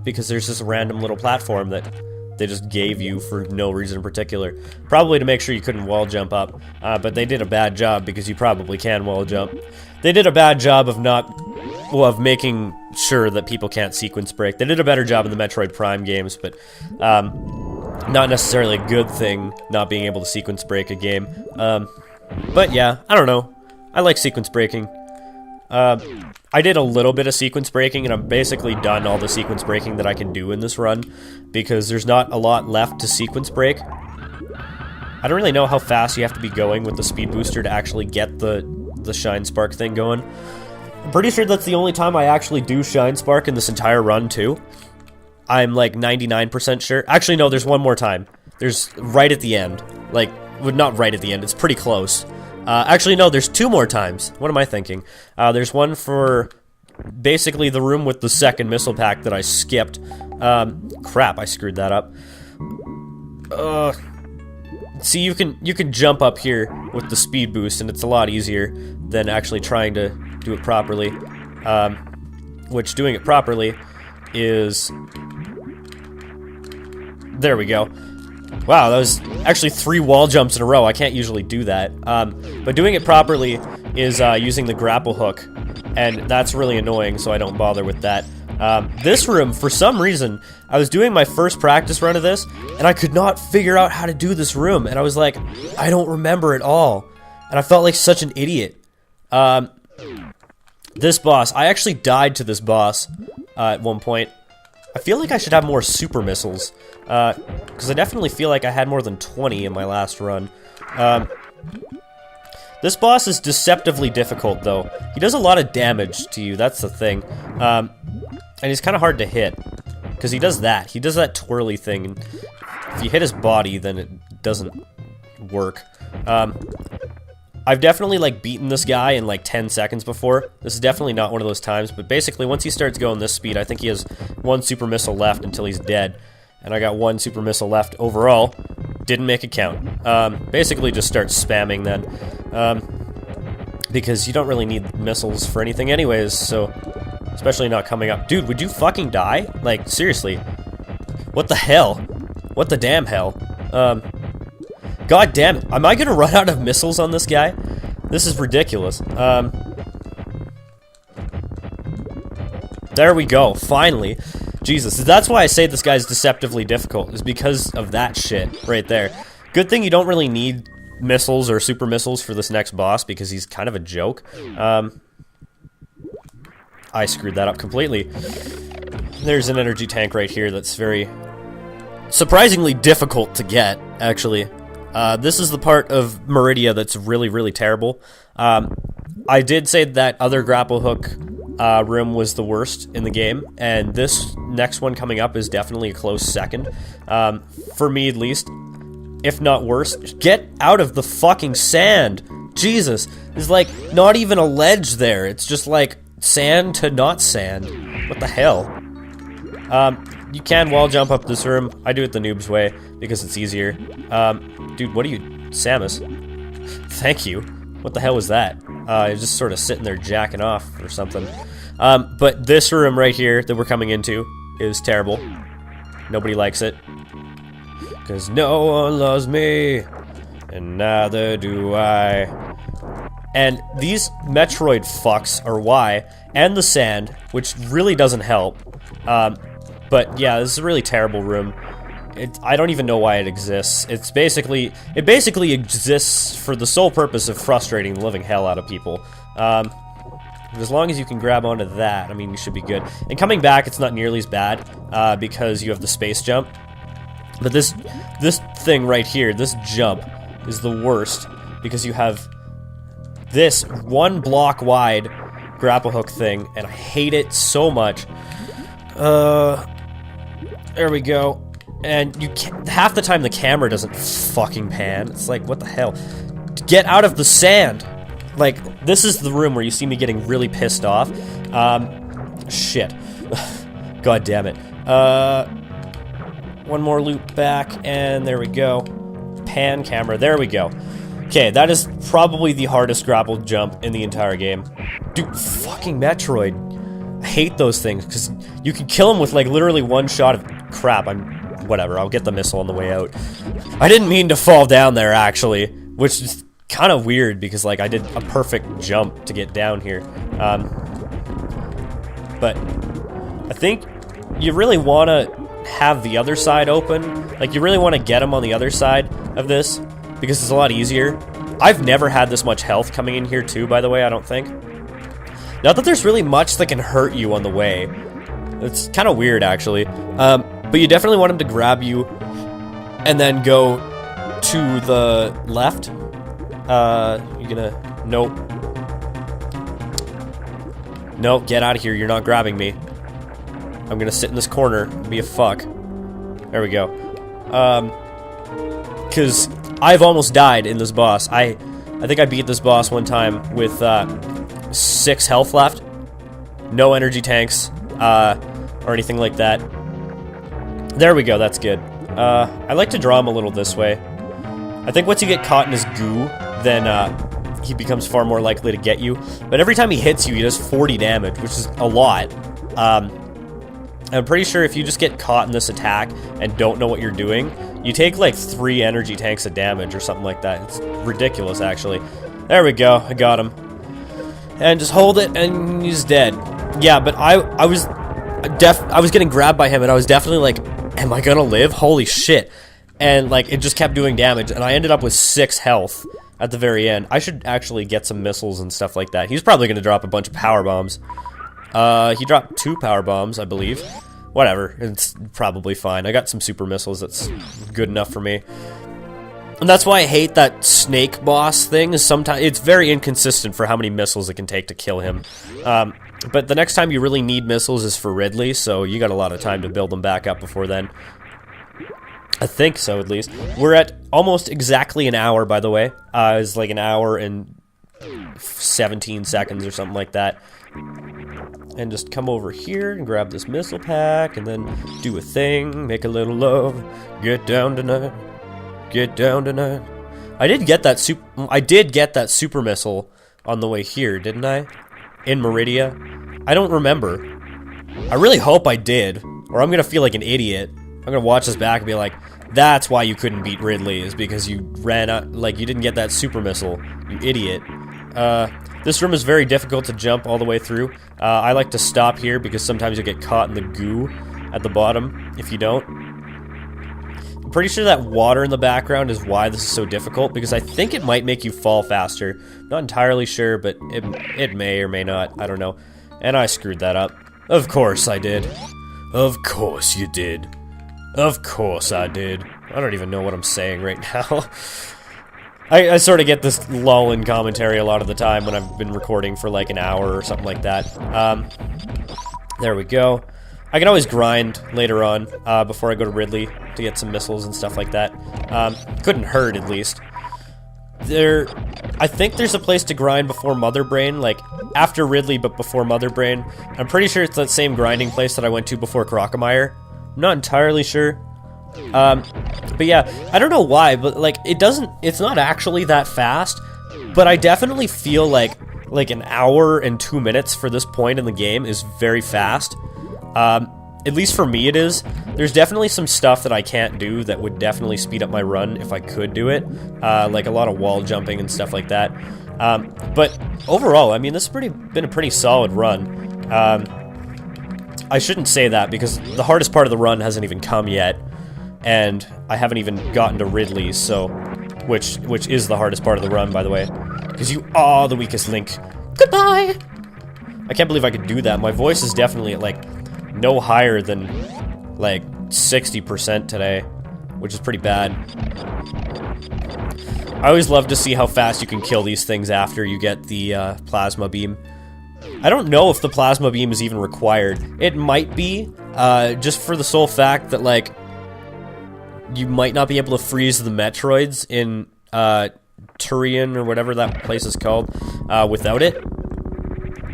S2: Because there's this random little platform that they just gave you for no reason in particular. Probably to make sure you couldn't wall jump up. But they did a bad job because you probably can wall jump. They did a bad job of making sure that people can't sequence break. They did a better job in the Metroid Prime games, but not necessarily a good thing not being able to sequence break a game. But yeah, I don't know. I like sequence breaking. I did a little bit of sequence breaking, and I'm basically done all the sequence breaking that I can do in this run, because there's not a lot left to sequence break. I don't really know how fast you have to be going with the speed booster to actually get the Shine Spark thing going. I'm pretty sure that's the only time I actually do Shine Spark in this entire run, too. I'm like 99% sure. Actually, no, there's one more time. There's right at the end. Like, well, not right at the end, it's pretty close. Actually, no, there's 2 more times. What am I thinking? There's one for basically the room with the second missile pack that I skipped. Crap, I screwed that up. See, you can jump up here with the speed boost, and it's a lot easier than actually trying to do it properly. Which, doing it properly is... There we go. Wow, that was actually 3 wall jumps in a row. I can't usually do that. But doing it properly is using the grapple hook, and that's really annoying, so I don't bother with that. This room, for some reason, I was doing my first practice run of this, and I could not figure out how to do this room, and I was like, I don't remember at all. And I felt like such an idiot. This boss, I actually died to this boss at one point. I feel like I should have more super missiles, because I definitely feel like I had more than 20 in my last run. This boss is deceptively difficult, though. He does a lot of damage to you, that's the thing. And he's kind of hard to hit, because he does that. He does that twirly thing, and if you hit his body, then it doesn't work. I've definitely, like, beaten this guy in, like, 10 seconds before. This is definitely not one of those times, but basically, once he starts going this speed, I think he has one super missile left until he's dead. And I got one super missile left overall. Didn't make a count. Basically, just start spamming then. Because you don't really need missiles for anything anyways, so... Especially not coming up. Dude, would you fucking die? Like, seriously. What the hell? What the damn hell? God damn it. Am I gonna run out of missiles on this guy? This is ridiculous. There we go. Finally. Jesus. That's why I say this guy's deceptively difficult, is because of that shit right there. Good thing you don't really need missiles or super missiles for this next boss, because he's kind of a joke. I screwed that up completely. There's an energy tank right here that's very... surprisingly difficult to get, actually. This is the part of Meridia that's really, really terrible. I did say that other grapple hook room was the worst in the game, and this next one coming up is definitely a close second. For me, at least. If not worse. Get out of the fucking sand! Jesus! There's, like, not even a ledge there. It's just, like, sand to not sand. What the hell? You can wall jump up this room. I do it the noob's way, because it's easier. Dude, what are you... Samus? Thank you. What the hell was that? You're just sort of sitting there jacking off or something. But this room right here that we're coming into is terrible. Nobody likes it. Because no one loves me, and neither do I. And these Metroid fucks are why, and the sand, which really doesn't help. But yeah, this is a really terrible room. I don't even know why it exists. It basically exists for the sole purpose of frustrating the living hell out of people. But as long as you can grab onto that, I mean, you should be good. And coming back, it's not nearly as bad, because you have the space jump. But this thing right here, this jump, is the worst, because you have this one block wide grapple hook thing, and I hate it so much. There we go. And you can't, half the time the camera doesn't fucking pan. It's like, what the hell? Get out of the sand! Like, this is the room where you see me getting really pissed off. Shit. God damn it. One more loop back, and there we go. Pan camera, there we go. Okay, that is probably the hardest grapple jump in the entire game. Dude, fucking Metroid. I hate those things, because you can kill them with, like, literally one shot of... Crap, whatever, I'll get the missile on the way out. I didn't mean to fall down there, actually, which is kind of weird, because, like, I did a perfect jump to get down here. But I think you really want to have the other side open. Like, you really want to get them on the other side of this, because it's a lot easier. I've never had this much health coming in here, too, by the way, I don't think. Not that there's really much that can hurt you on the way. It's kind of weird, actually. But you definitely want him to grab you and then go to the left. You're gonna... Nope. Nope, get out of here. You're not grabbing me. I'm gonna sit in this corner and be a fuck. There we go. Because I've almost died in this boss. I think I beat this boss one time with 6 health left. No energy tanks, or anything like that. There we go, that's good. I like to draw him a little this way. I think once you get caught in his goo, then he becomes far more likely to get you. But every time he hits you, he does 40 damage, which is a lot. I'm pretty sure if you just get caught in this attack and don't know what you're doing, you take like 3 energy tanks of damage or something like that. It's ridiculous, actually. There we go, I got him. And just hold it, and he's dead. Yeah, but I was getting grabbed by him, and I was definitely like, am I gonna live? Holy shit. And like, it just kept doing damage, and I ended up with 6 health at the very end. I should actually get some missiles and stuff like that. He's probably going to drop a bunch of power bombs. He dropped 2 power bombs, I believe. Whatever, it's probably fine. I got some super missiles, that's good enough for me. And that's why I hate that snake boss thing. Is sometimes it's very inconsistent for how many missiles it can take to kill him. But the next time you really need missiles is for Ridley, so you got a lot of time to build them back up before then. I think so, at least. We're at almost exactly an hour, by the way. It's like an hour and 17 seconds or something like that. And just come over here and grab this missile pack, and then do a thing, make a little love, get down tonight, get down tonight. I did get that super missile on the way here, didn't I? In Meridia? I don't remember. I really hope I did, or I'm gonna feel like an idiot. I'm gonna watch this back and be like, that's why you couldn't beat Ridley, is because you ran out, like, you didn't get that super missile, you idiot. This room is very difficult to jump all the way through. I like to stop here because sometimes you'll get caught in the goo at the bottom if you don't. I'm pretty sure that water in the background is why this is so difficult, because I think it might make you fall faster. Not entirely sure, but it may or may not. I don't know. And I screwed that up. Of course I did. Of course you did. Of course I did. I don't even know what I'm saying right now. I sort of get this lull in commentary a lot of the time when I've been recording for like an hour or something like that. There we go. I can always grind later on before I go to Ridley to get some missiles and stuff like that. Couldn't hurt, at least. I think there's a place to grind before Mother Brain, like after Ridley but before Mother Brain. I'm pretty sure it's that same grinding place that I went to before Crocomire. I'm not entirely sure. But yeah, I don't know why, but like it's not actually that fast, but I definitely feel like an hour and 2 minutes for this point in the game is very fast. At least for me it is. There's definitely some stuff that I can't do that would definitely speed up my run if I could do it, like a lot of wall jumping and stuff like that. But overall, I mean, this has been a pretty solid run. I shouldn't say that because the hardest part of the run hasn't even come yet. And I haven't even gotten to Ridley, so which is the hardest part of the run, by the way, because you are the weakest link. Goodbye. I can't believe I could do that. My voice is definitely at like no higher than like 60% today, which is pretty bad. I always love to see how fast you can kill these things after you get the plasma beam. I don't know if the plasma beam is even required. It might be, just for the sole fact that like you might not be able to freeze the Metroids in Turian or whatever that place is called without it.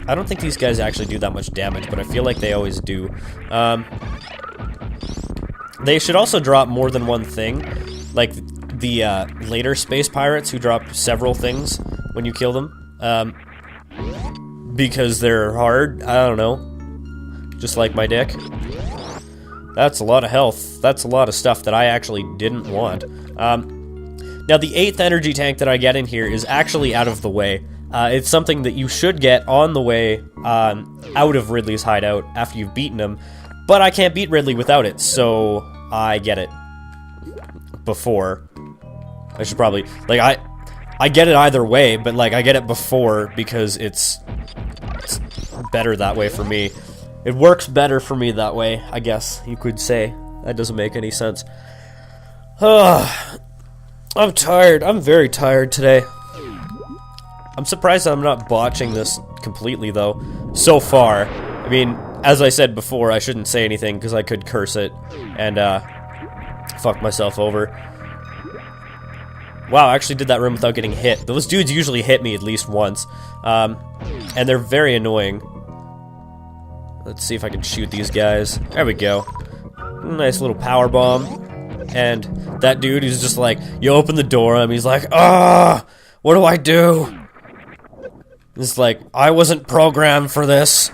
S2: I don't think these guys actually do that much damage, but I feel like they always do. They should also drop more than one thing, like the later space pirates who drop several things when you kill them, because they're hard. I don't know, just like my dick. That's a lot of health. That's a lot of stuff that I actually didn't want. Now, the 8th energy tank that I get in here is actually out of the way. It's something that you should get on the way out of Ridley's hideout after you've beaten him, but I can't beat Ridley without it, so I get it before. I should probably... like, I get it either way, but, like, I get it before because it's better that way for me. It works better for me that way, I guess you could say. That doesn't make any sense. I'm tired. I'm very tired today. I'm surprised I'm not botching this completely, though, so far. I mean, as I said before, I shouldn't say anything because I could curse it and fuck myself over. Wow, I actually did that room without getting hit. Those dudes usually hit me at least once, and they're very annoying. Let's see if I can shoot these guys. There we go. Nice little power bomb. And that dude who's just like, you open the door on him, he's like, ah, what do I do? It's like, I wasn't programmed for this,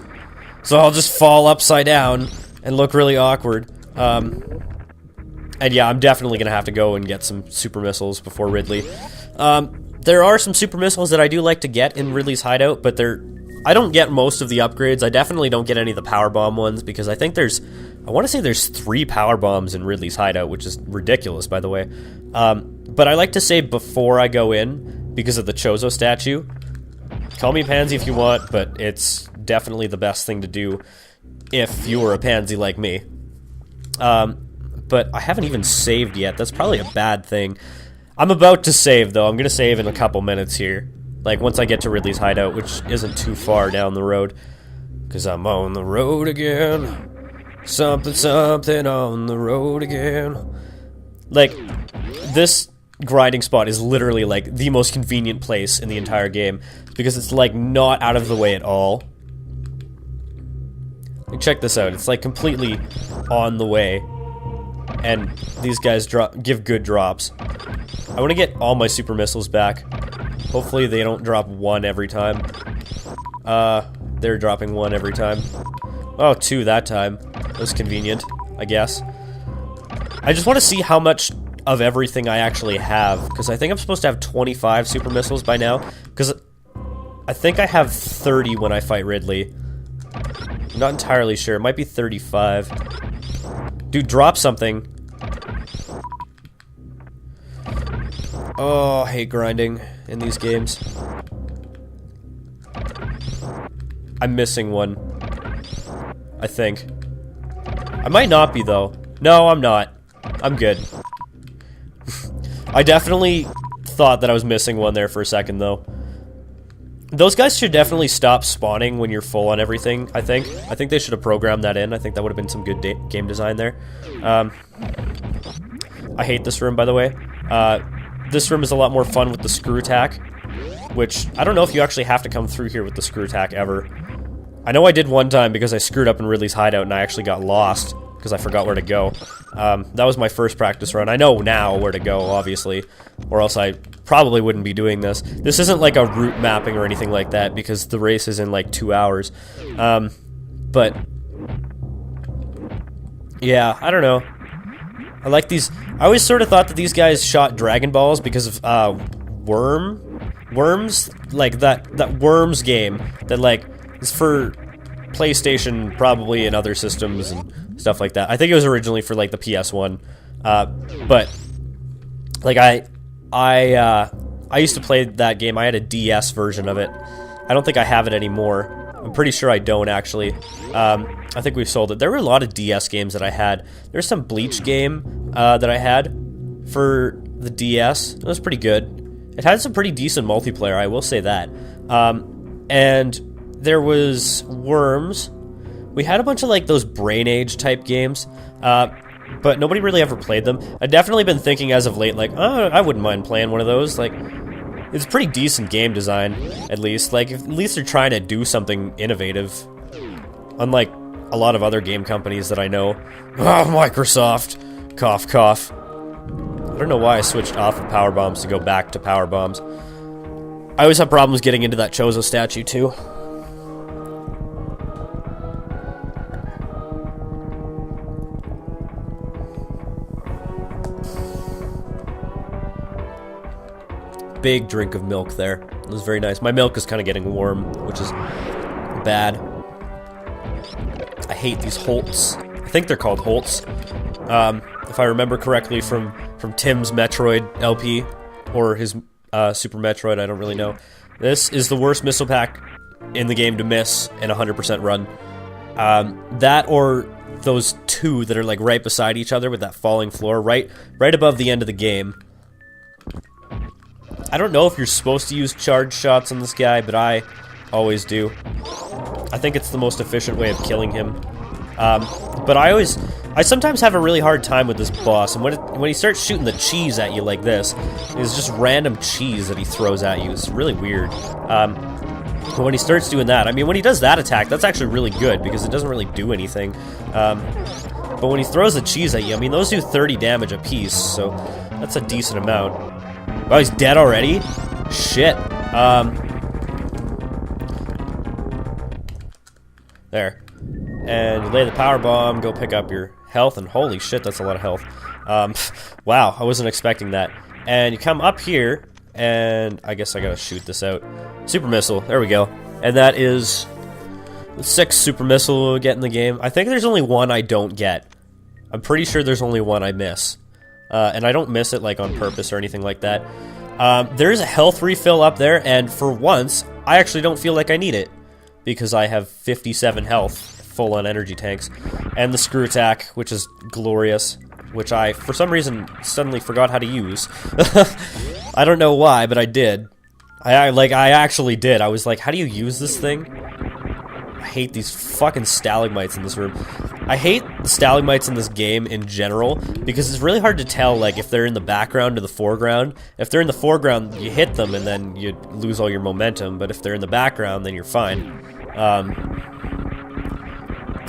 S2: so I'll just fall upside down and look really awkward. And yeah, I'm definitely gonna have to go and get some super missiles before Ridley. There are some super missiles that I do like to get in Ridley's hideout, but I don't get most of the upgrades. I definitely don't get any of the power bomb ones because I think I want to say there's 3 power bombs in Ridley's hideout, which is ridiculous, by the way. But I like to say before I go in because of the Chozo statue. Call me pansy if you want, but it's definitely the best thing to do if you were a pansy like me. But I haven't even saved yet. That's probably a bad thing. I'm about to save, though. I'm going to save in a couple minutes here. Like, once I get to Ridley's hideout, which isn't too far down the road. Because I'm on the road again. Something, something on the road again. Like, this grinding spot is literally, like, the most convenient place in the entire game. Because it's, like, not out of the way at all. Like, check this out. It's, like, completely on the way. And these guys give good drops. I want to get all my super missiles back. Hopefully they don't drop one every time. They're dropping one every time. Oh, two that time. That was convenient, I guess. I just want to see how much of everything I actually have, because I think I'm supposed to have 25 super missiles by now, because I think I have 30 when I fight Ridley. I'm not entirely sure. It might be 35. Dude, drop something. Oh, I hate grinding in these games. I'm missing one. I think. I might not be, though. No, I'm not. I'm good. I definitely thought that I was missing one there for a second, though. Those guys should definitely stop spawning when you're full on everything, I think. I think they should have programmed that in. I think that would have been some good game design there. I hate this room, by the way. This room is a lot more fun with the screw attack, which I don't know if you actually have to come through here with the screw attack ever. I know I did one time because I screwed up in Ridley's hideout and I actually got lost because I forgot where to go. That was my first practice run. I know now where to go, obviously, or else I probably wouldn't be doing this. This isn't like a route mapping or anything like that because the race is in like 2 hours. But yeah, I don't know. I like these. I always sort of thought that these guys shot Dragon Balls because of Worms, like that Worms game that like is for PlayStation probably and other systems and stuff like that. I think it was originally for like the PS1, but like I used to play that game. I had a DS version of it. I don't think I have it anymore. I'm pretty sure I don't, actually. I think we've sold it. There were a lot of DS games that I had. There's some Bleach game that I had for the DS. It was pretty good. It had some pretty decent multiplayer, I will say that. And there was Worms. We had a bunch of, like, those Brain Age type games, but nobody really ever played them. I've definitely been thinking as of late, like, oh, I wouldn't mind playing one of those. Like, it's pretty decent game design, at least. Like, at least they're trying to do something innovative. Unlike a lot of other game companies that I know. Oh, Microsoft. Cough, cough. I don't know why I switched off of power bombs to go back to power bombs. I always have problems getting into that Chozo statue, too. Big drink of milk there. It was very nice. My milk is kind of getting warm, which is bad. I hate these Holts. I think they're called Holts. If I remember correctly from Tim's Metroid LP, or his Super Metroid, I don't really know. This is the worst missile pack in the game to miss in a 100% run. That or those two that are like right beside each other with that falling floor, right above the end of the game. I don't know if you're supposed to use charge shots on this guy, but I always do. I think it's the most efficient way of killing him. But I sometimes have a really hard time with this boss, and when he starts shooting the cheese at you like this, it's just random cheese that he throws at you. It's really weird. But when he starts doing that, I mean, when he does that attack, that's actually really good, because it doesn't really do anything. But when he throws the cheese at you, I mean, those do 30 damage apiece, so that's a decent amount. Oh, he's dead already? Shit. There. And you lay the power bomb, go pick up your health, and holy shit, that's a lot of health. Wow, I wasn't expecting that. And you come up here, and I guess I gotta shoot this out. Super missile, there we go. And that is the 6th super missile we'll get in the game. I think there's only one I don't get. I'm pretty sure there's only one I miss. And I don't miss it like on purpose or anything like that. There's a health refill up there, and for once, I actually don't feel like I need it, because I have 57 health, full on energy tanks, and the screw attack, which is glorious, which I, for some reason, suddenly forgot how to use. I don't know why, but I did. I actually did. I was like, how do you use this thing? I hate these fucking stalagmites in this room. I hate stalagmites in this game in general, because it's really hard to tell, like, if they're in the background or the foreground. If they're in the foreground, you hit them and then you lose all your momentum, but if they're in the background, then you're fine.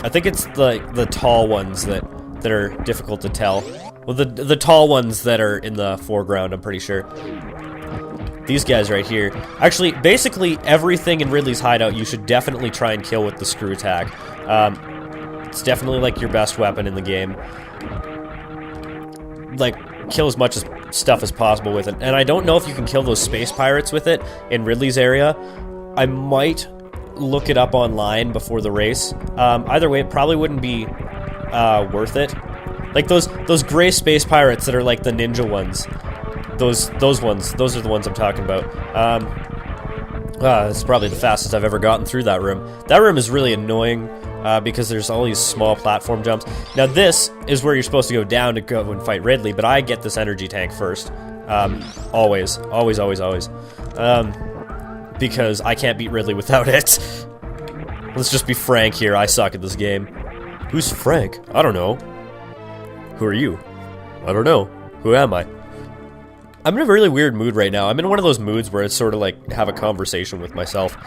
S2: I think it's the tall ones that are difficult to tell. Well, the tall ones that are in the foreground, I'm pretty sure. These guys right here. Actually, basically everything in Ridley's hideout you should definitely try and kill with the screw attack. It's definitely like your best weapon in the game. Like, kill as much stuff as possible with it. And I don't know if you can kill those space pirates with it in Ridley's area. I might look it up online before the race. Either way, it probably wouldn't be worth it. Like those gray space pirates that are like the ninja ones. Those ones. Those are the ones I'm talking about. It's probably the fastest I've ever gotten through that room. That room is really annoying because there's all these small platform jumps. Now this is where you're supposed to go down to go and fight Ridley, but I get this energy tank first. Always. Because I can't beat Ridley without it. Let's just be frank here, I suck at this game. Who's Frank? I don't know. Who are you? I don't know. Who am I? I'm in a really weird mood right now. I'm in one of those moods where it's sort of like have a conversation with myself.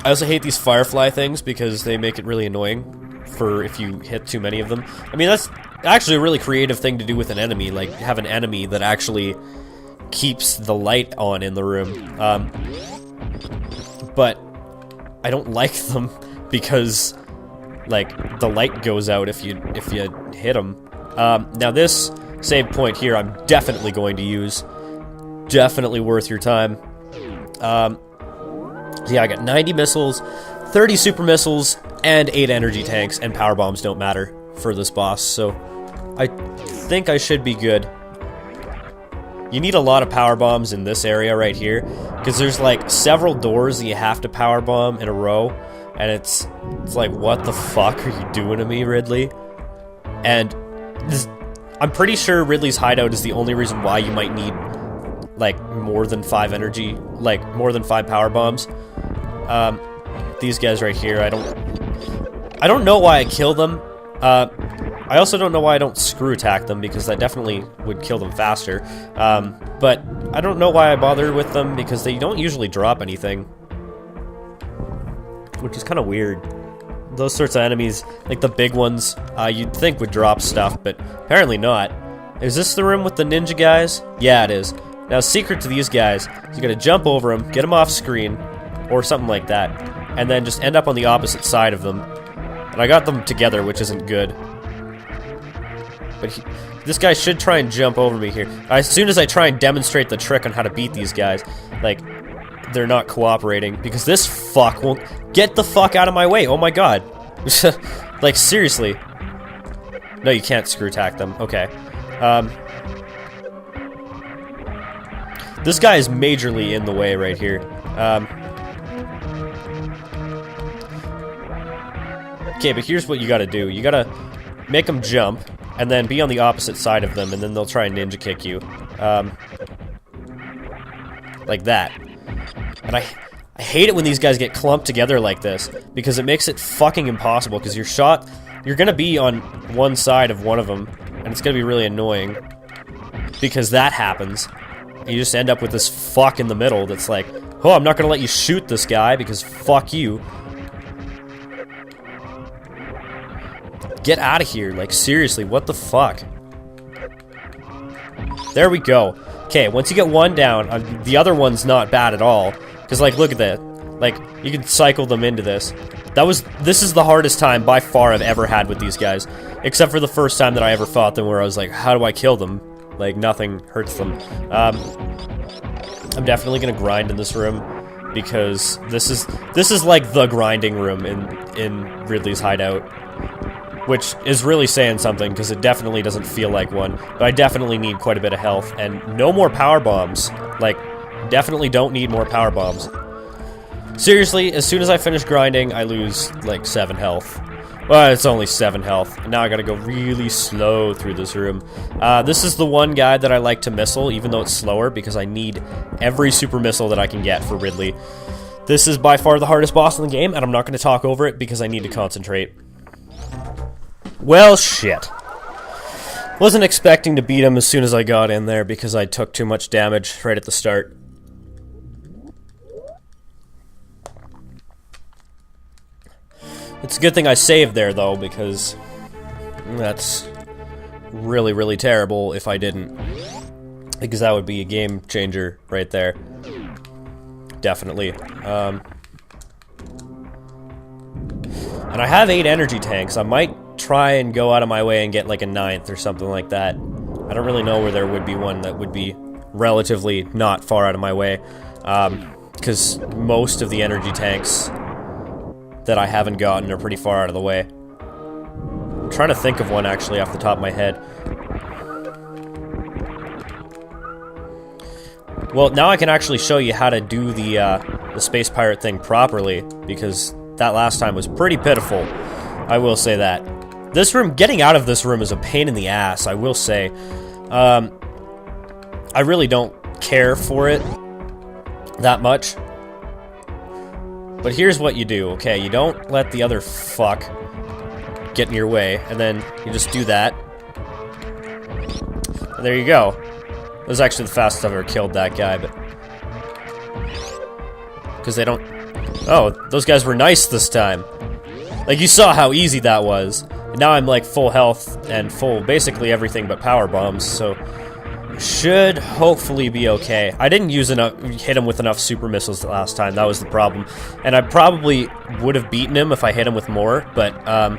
S2: I also hate these firefly things because they make it really annoying for if you hit too many of them. I mean, that's actually a really creative thing to do with an enemy, like have an enemy that actually keeps the light on in the room. But I don't like them because like the light goes out if you hit them. Now this save point here I'm definitely going to use. Definitely worth your time. Yeah, I got 90 missiles, 30 super missiles, and 8 energy tanks, and power bombs don't matter for this boss, so I think I should be good. You need a lot of power bombs in this area right here, because there's like several doors that you have to power bomb in a row, and it's like, what the fuck are you doing to me, Ridley? And I'm pretty sure Ridley's hideout is the only reason why you might need like more than 5 energy, like more than 5 power bombs. These guys right here, I don't know why I kill them. I also don't know why I don't screw attack them, because that definitely would kill them faster. But I don't know why I bother with them, because they don't usually drop anything, which is kind of weird. Those sorts of enemies, like the big ones, you'd think would drop stuff, but apparently not. Is this the room with the ninja guys? Yeah, it is. Now, secret to these guys is you gotta jump over them, get them off screen, or something like that, and then just end up on the opposite side of them. And I got them together, which isn't good. But this guy should try and jump over me here. As soon as I try and demonstrate the trick on how to beat these guys, like, they're not cooperating, because this fuck won't get the fuck out of my way. Oh my god. Like, seriously. No, you can't screw attack them. Okay. This guy is majorly in the way right here. Okay, but here's what you gotta do. You gotta make them jump, and then be on the opposite side of them, and then they'll try and ninja kick you. Like that. And I hate it when these guys get clumped together like this, because it makes it fucking impossible, because you're gonna be on one side of one of them, and it's gonna be really annoying, because that happens. You just end up with this fuck in the middle that's like, oh, I'm not gonna let you shoot this guy, because fuck you. Get out of here, like, seriously, what the fuck? There we go. Okay, once you get one down, the other one's not bad at all. Because, like, look at that. Like, you can cycle them into this. This is the hardest time by far I've ever had with these guys. Except for the first time that I ever fought them, where I was like, how do I kill them? Like, nothing hurts them. I'm definitely gonna grind in this room, because this is like the grinding room in Ridley's hideout. which is really saying something because it definitely doesn't feel like one. But I definitely need quite a bit of health, and no more power bombs. Like, definitely don't need more power bombs. Seriously, as soon as I finish grinding, I lose like 7 health. Well, it's only 7 health. And now I gotta go really slow through this room. This is the one guy that I like to missile, even though it's slower, because I need every super missile that I can get for Ridley. This is by far the hardest boss in the game, and I'm not gonna talk over it because I need to concentrate. Well, shit. Wasn't expecting to beat him as soon as I got in there because I took too much damage right at the start. It's a good thing I saved there, though, because that's really, really terrible if I didn't. Because that would be a game changer right there. Definitely. And I have 8 energy tanks. I might try and go out of my way and get like a 9th or something like that. I don't really know where there would be one that would be relatively not far out of my way. Because most of the energy tanks that I haven't gotten are pretty far out of the way. I'm trying to think of one actually off the top of my head. Well, now I can actually show you how to do the space pirate thing properly, because that last time was pretty pitiful. I will say that. This room, getting out of this room is a pain in the ass, I will say. I really don't care for it that much. But here's what you do, okay? You don't let the other fuck get in your way, and then you just do that. And there you go. That was actually the fastest I've ever killed that guy, but... because they don't... Oh, those guys were nice this time. Like, you saw how easy that was. And now I'm, like, full health and full basically everything but power bombs, so... should hopefully be okay. I didn't hit him with enough super missiles the last time. That was the problem. And I probably would have beaten him if I hit him with more, but, I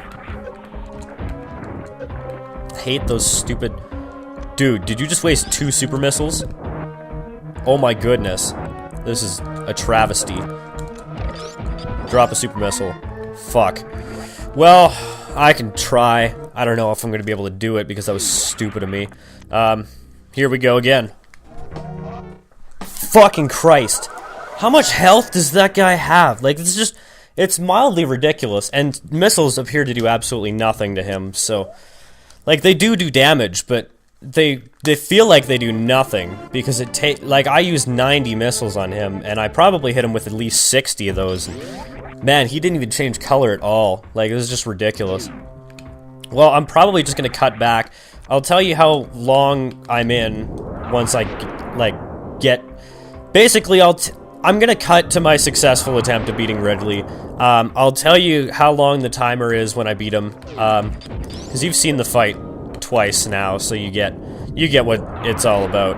S2: hate those stupid... Dude, did you just waste 2 super missiles? Oh my goodness. This is a travesty. Drop a super missile. Fuck. Well, I can try. I don't know if I'm going to be able to do it because that was stupid of me. Here we go again. Fucking Christ. How much health does that guy have? Like, it's just... it's mildly ridiculous. And missiles appear to do absolutely nothing to him, so... like, they do damage, but... They feel like they do nothing, because like, I used 90 missiles on him, and I probably hit him with at least 60 of those. Man, he didn't even change color at all. Like, it was just ridiculous. Well, I'm probably just gonna cut back. I'll tell you how long I'm in once I, get... basically, I'm gonna cut to my successful attempt at beating Ridley. I'll tell you how long the timer is when I beat him, because you've seen the fight twice now, so you get what it's all about.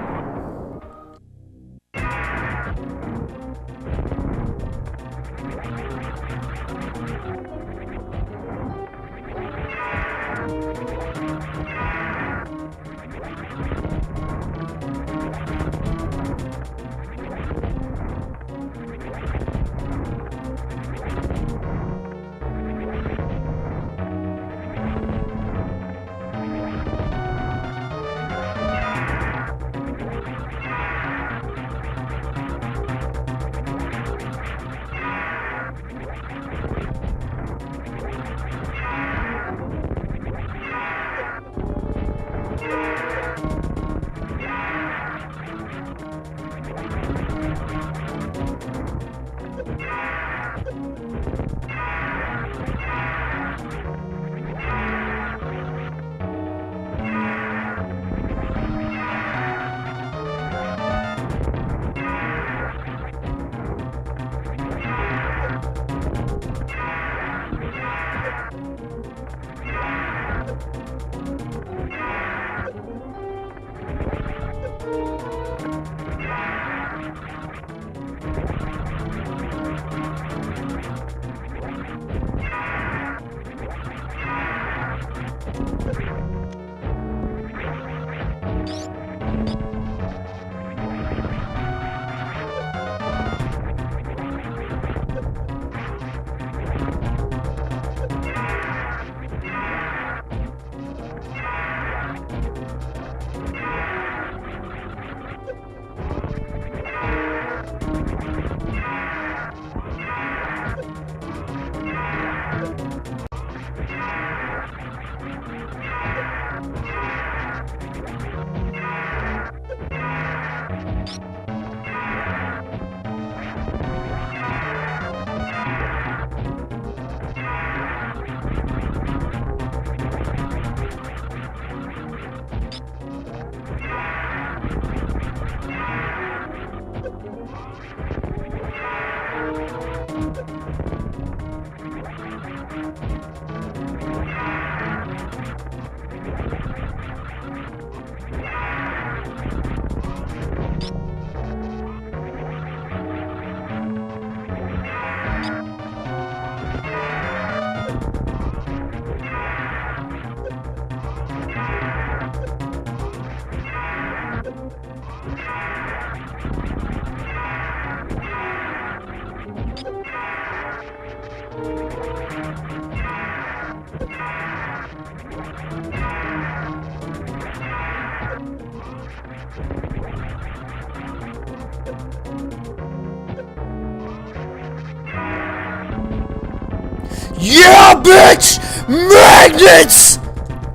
S2: Yeah, bitch! Magnets!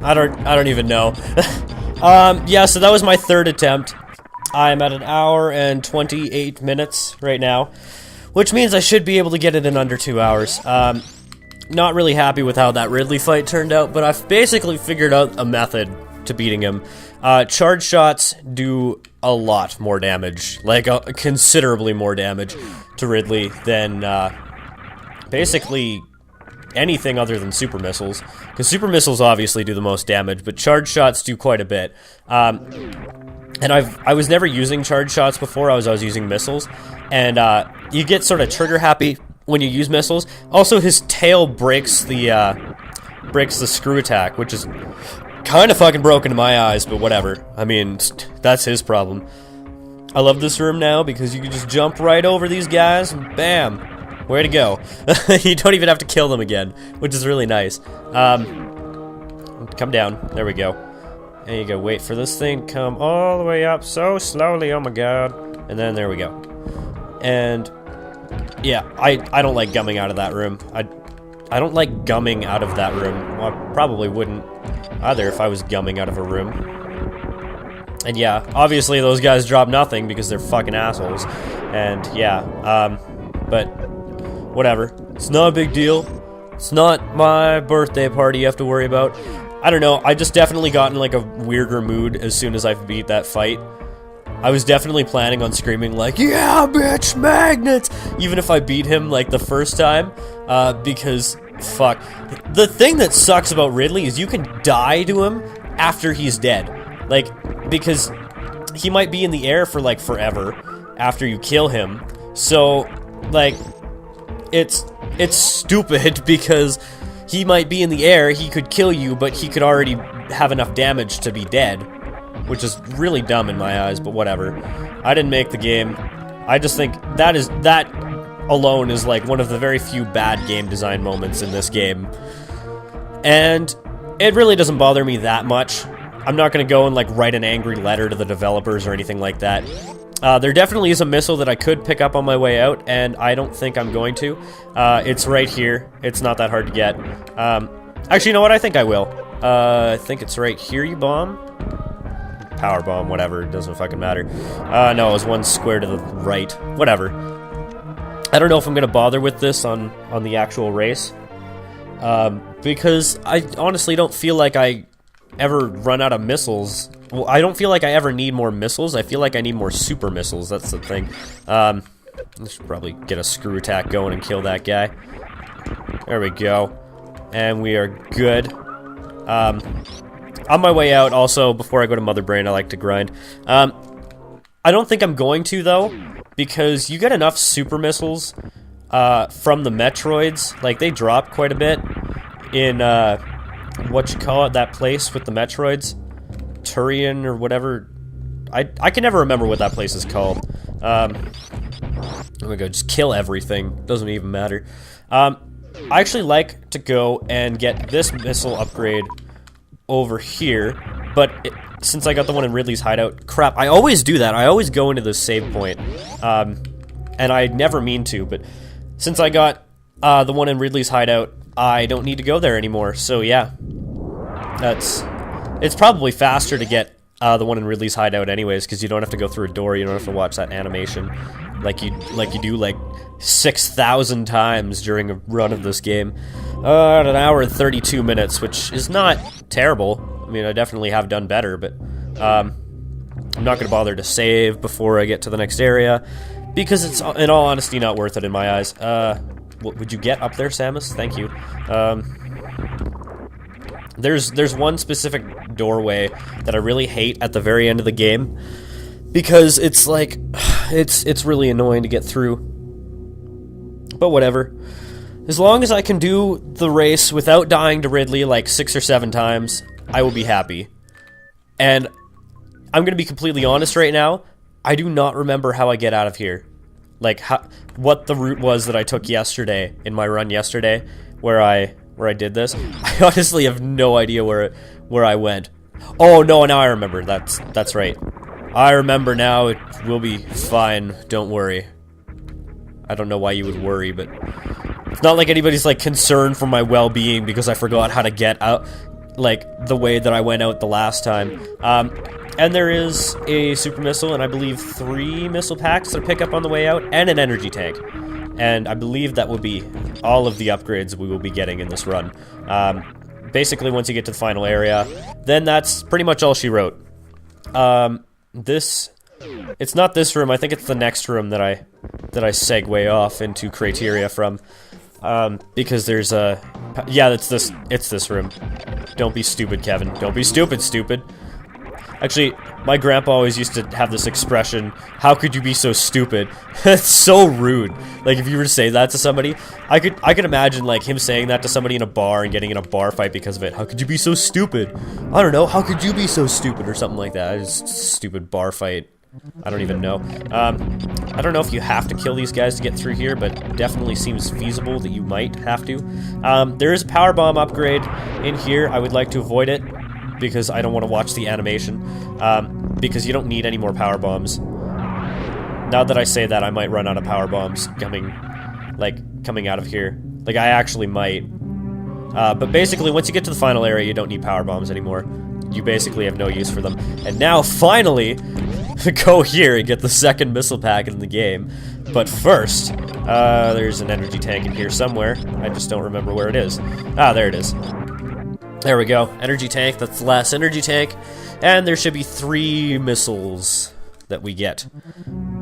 S2: I don't even know. Yeah, so that was my third attempt. I'm at 1 hour and 28 minutes right now, which means I should be able to get it in under 2 hours. Not really happy with how that Ridley fight turned out, but I've basically figured out a method to beating him. Charge shots do a lot more damage, like considerably more damage to Ridley than basically anything other than super missiles, because super missiles obviously do the most damage, but charge shots do quite a bit. And I was never using charge shots before. I was using missiles, and you get sort of trigger happy when you use missiles. Also, his tail breaks the screw attack, which is kind of fucking broken in my eyes, but whatever. I mean, that's his problem. I love this room now because you can just jump right over these guys, and bam, way to go. You don't even have to kill them again, which is really nice. Come down. There we go. And you gotta wait for this thing to come all the way up so slowly, oh my god. And then there we go. And yeah, I don't like gumming out of that room. I don't like gumming out of that room. Well, I probably wouldn't either if I was gumming out of a room. And yeah, obviously those guys drop nothing because they're fucking assholes. And yeah, but whatever. It's not a big deal. It's not my birthday party you have to worry about. I don't know, I just definitely got in like a weirder mood as soon as I beat that fight. I was definitely planning on screaming like, yeah, bitch, magnets! Even if I beat him like the first time, because, fuck. The thing that sucks about Ridley is you can die to him after he's dead. Like, because he might be in the air for like forever after you kill him. So, like, it's stupid because he might be in the air, he could kill you, but he could already have enough damage to be dead. Which is really dumb in my eyes, but whatever. I didn't make the game. I just think that alone is like one of the very few bad game design moments in this game. And it really doesn't bother me that much. I'm not gonna go and like write an angry letter to the developers or anything like that. There definitely is a missile that I could pick up on my way out, and I don't think I'm going to. It's right here. It's not that hard to get. Actually, you know what? I think I will. I think it's right here, you bomb. Power bomb, whatever. It doesn't fucking matter. No, it was one square to the right. Whatever. I don't know if I'm going to bother with this on the actual race. Because I honestly don't feel like I ever run out of missiles. Well, I don't feel like I ever need more missiles. I feel like I need more super missiles. That's the thing. I should probably get a screw attack going and kill that guy. There we go. And we are good. On my way out, also, before I go to Mother Brain, I like to grind. I don't think I'm going to, though, because you get enough super missiles from the Metroids. Like, they drop quite a bit in, that place with the Metroids. Turian or whatever. I can never remember what that place is called. There we go, just kill everything. Doesn't even matter. I actually like to go and get this missile upgrade over here, but since I got the one in Ridley's hideout, crap, I always do that. I always go into the save point, and I never mean to, but since I got the one in Ridley's hideout, I don't need to go there anymore, so yeah. It's probably faster to get the one in Ridley's hideout anyways, because you don't have to go through a door, you don't have to watch that animation like you do like 6,000 times during a run of this game. At 1 hour and 32 minutes, which is not terrible. I mean, I definitely have done better, but I'm not going to bother to save before I get to the next area, because it's, in all honesty, not worth it in my eyes. What would you get up there, Samus? Thank you. There's one specific doorway that I really hate at the very end of the game, because it's like, it's really annoying to get through. But whatever. As long as I can do the race without dying to Ridley like 6 or 7 times, I will be happy. And I'm going to be completely honest right now, I do not remember how I get out of here. Like, what the route was that I took yesterday, in my run yesterday, where I did this. I honestly have no idea where I went. Oh, no, now I remember. That's right. I remember now. It will be fine. Don't worry. I don't know why you would worry, but It's not like anybody's, like, concerned for my well-being because I forgot how to get out, like, the way that I went out the last time. And there is a super missile, and I believe 3 missile packs that pick up on the way out, and an energy tank. And I believe that will be all of the upgrades we will be getting in this run. Basically, once you get to the final area, then that's pretty much all she wrote. It's not this room, I think it's the next room that I segue off into criteria from. Because there's a... Yeah, it's this room. Don't be stupid, Kevin. Don't be stupid, stupid. Actually, my grandpa always used to have this expression, how could you be so stupid? It's so rude. Like, if you were to say that to somebody, I could imagine, like, him saying that to somebody in a bar and getting in a bar fight because of it. How could you be so stupid? I don't know, how could you be so stupid? Or something like that. Just stupid bar fight. I don't even know. I don't know if you have to kill these guys to get through here, but it definitely seems feasible that you might have to. There is a power bomb upgrade in here. I would like to avoid it because I don't want to watch the animation. Because you don't need any more power bombs. Now that I say that, I might run out of power bombs coming out of here. Like, I actually might. But basically, once you get to the final area, you don't need power bombs anymore. You basically have no use for them. And now, finally, go here and get the second missile pack in the game. But first, there's an energy tank in here somewhere. I just don't remember where it is. Ah, there it is. There we go. Energy tank, that's the last energy tank. And there should be 3 missiles that we get.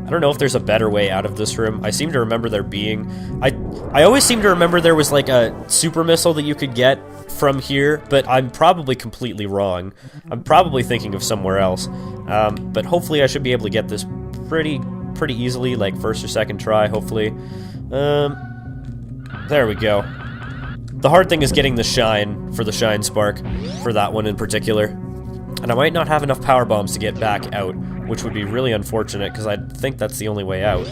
S2: I don't know if there's a better way out of this room. I seem to remember there being... I always seem to remember there was like a super missile that you could get from here, but I'm probably completely wrong. I'm probably thinking of somewhere else. But hopefully I should be able to get this pretty easily, like first or second try, hopefully. There we go. The hard thing is getting the shine for the shine spark, for that one in particular. And I might not have enough power bombs to get back out, which would be really unfortunate, because I think that's the only way out.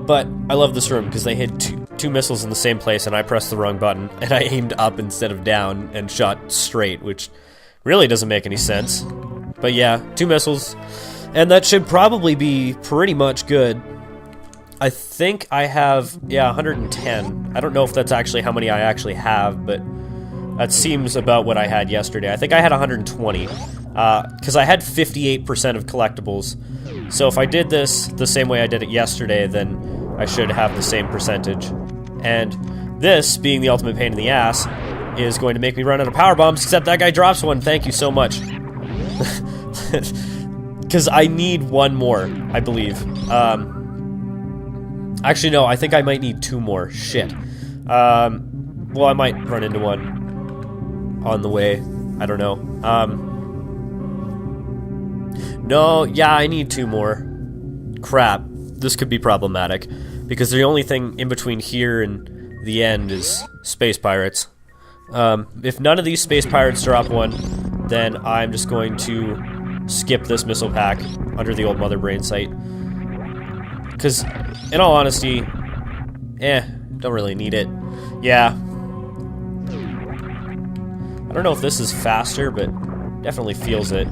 S2: But I love this room, because they hit two missiles in the same place, and I pressed the wrong button, and I aimed up instead of down, and shot straight, which really doesn't make any sense. But yeah, 2 missiles, and that should probably be pretty much good. I think I have, yeah, 110. I don't know if that's actually how many I actually have, but that seems about what I had yesterday. I think I had 120, because I had 58% of collectibles. So if I did this the same way I did it yesterday, then I should have the same percentage. And this, being the ultimate pain in the ass, is going to make me run out of power bombs, except that guy drops one. Thank you so much. Because I need one more, I believe. Actually, no, I think I might need 2 more. Shit. Well, I might run into one on the way. I don't know. No, yeah, I need 2 more. Crap. This could be problematic. Because the only thing in between here and the end is space pirates. If none of these space pirates drop one, then I'm just going to skip this missile pack under the old Mother Brain site. Because, in all honesty, don't really need it. Yeah. I don't know if this is faster, but definitely feels it.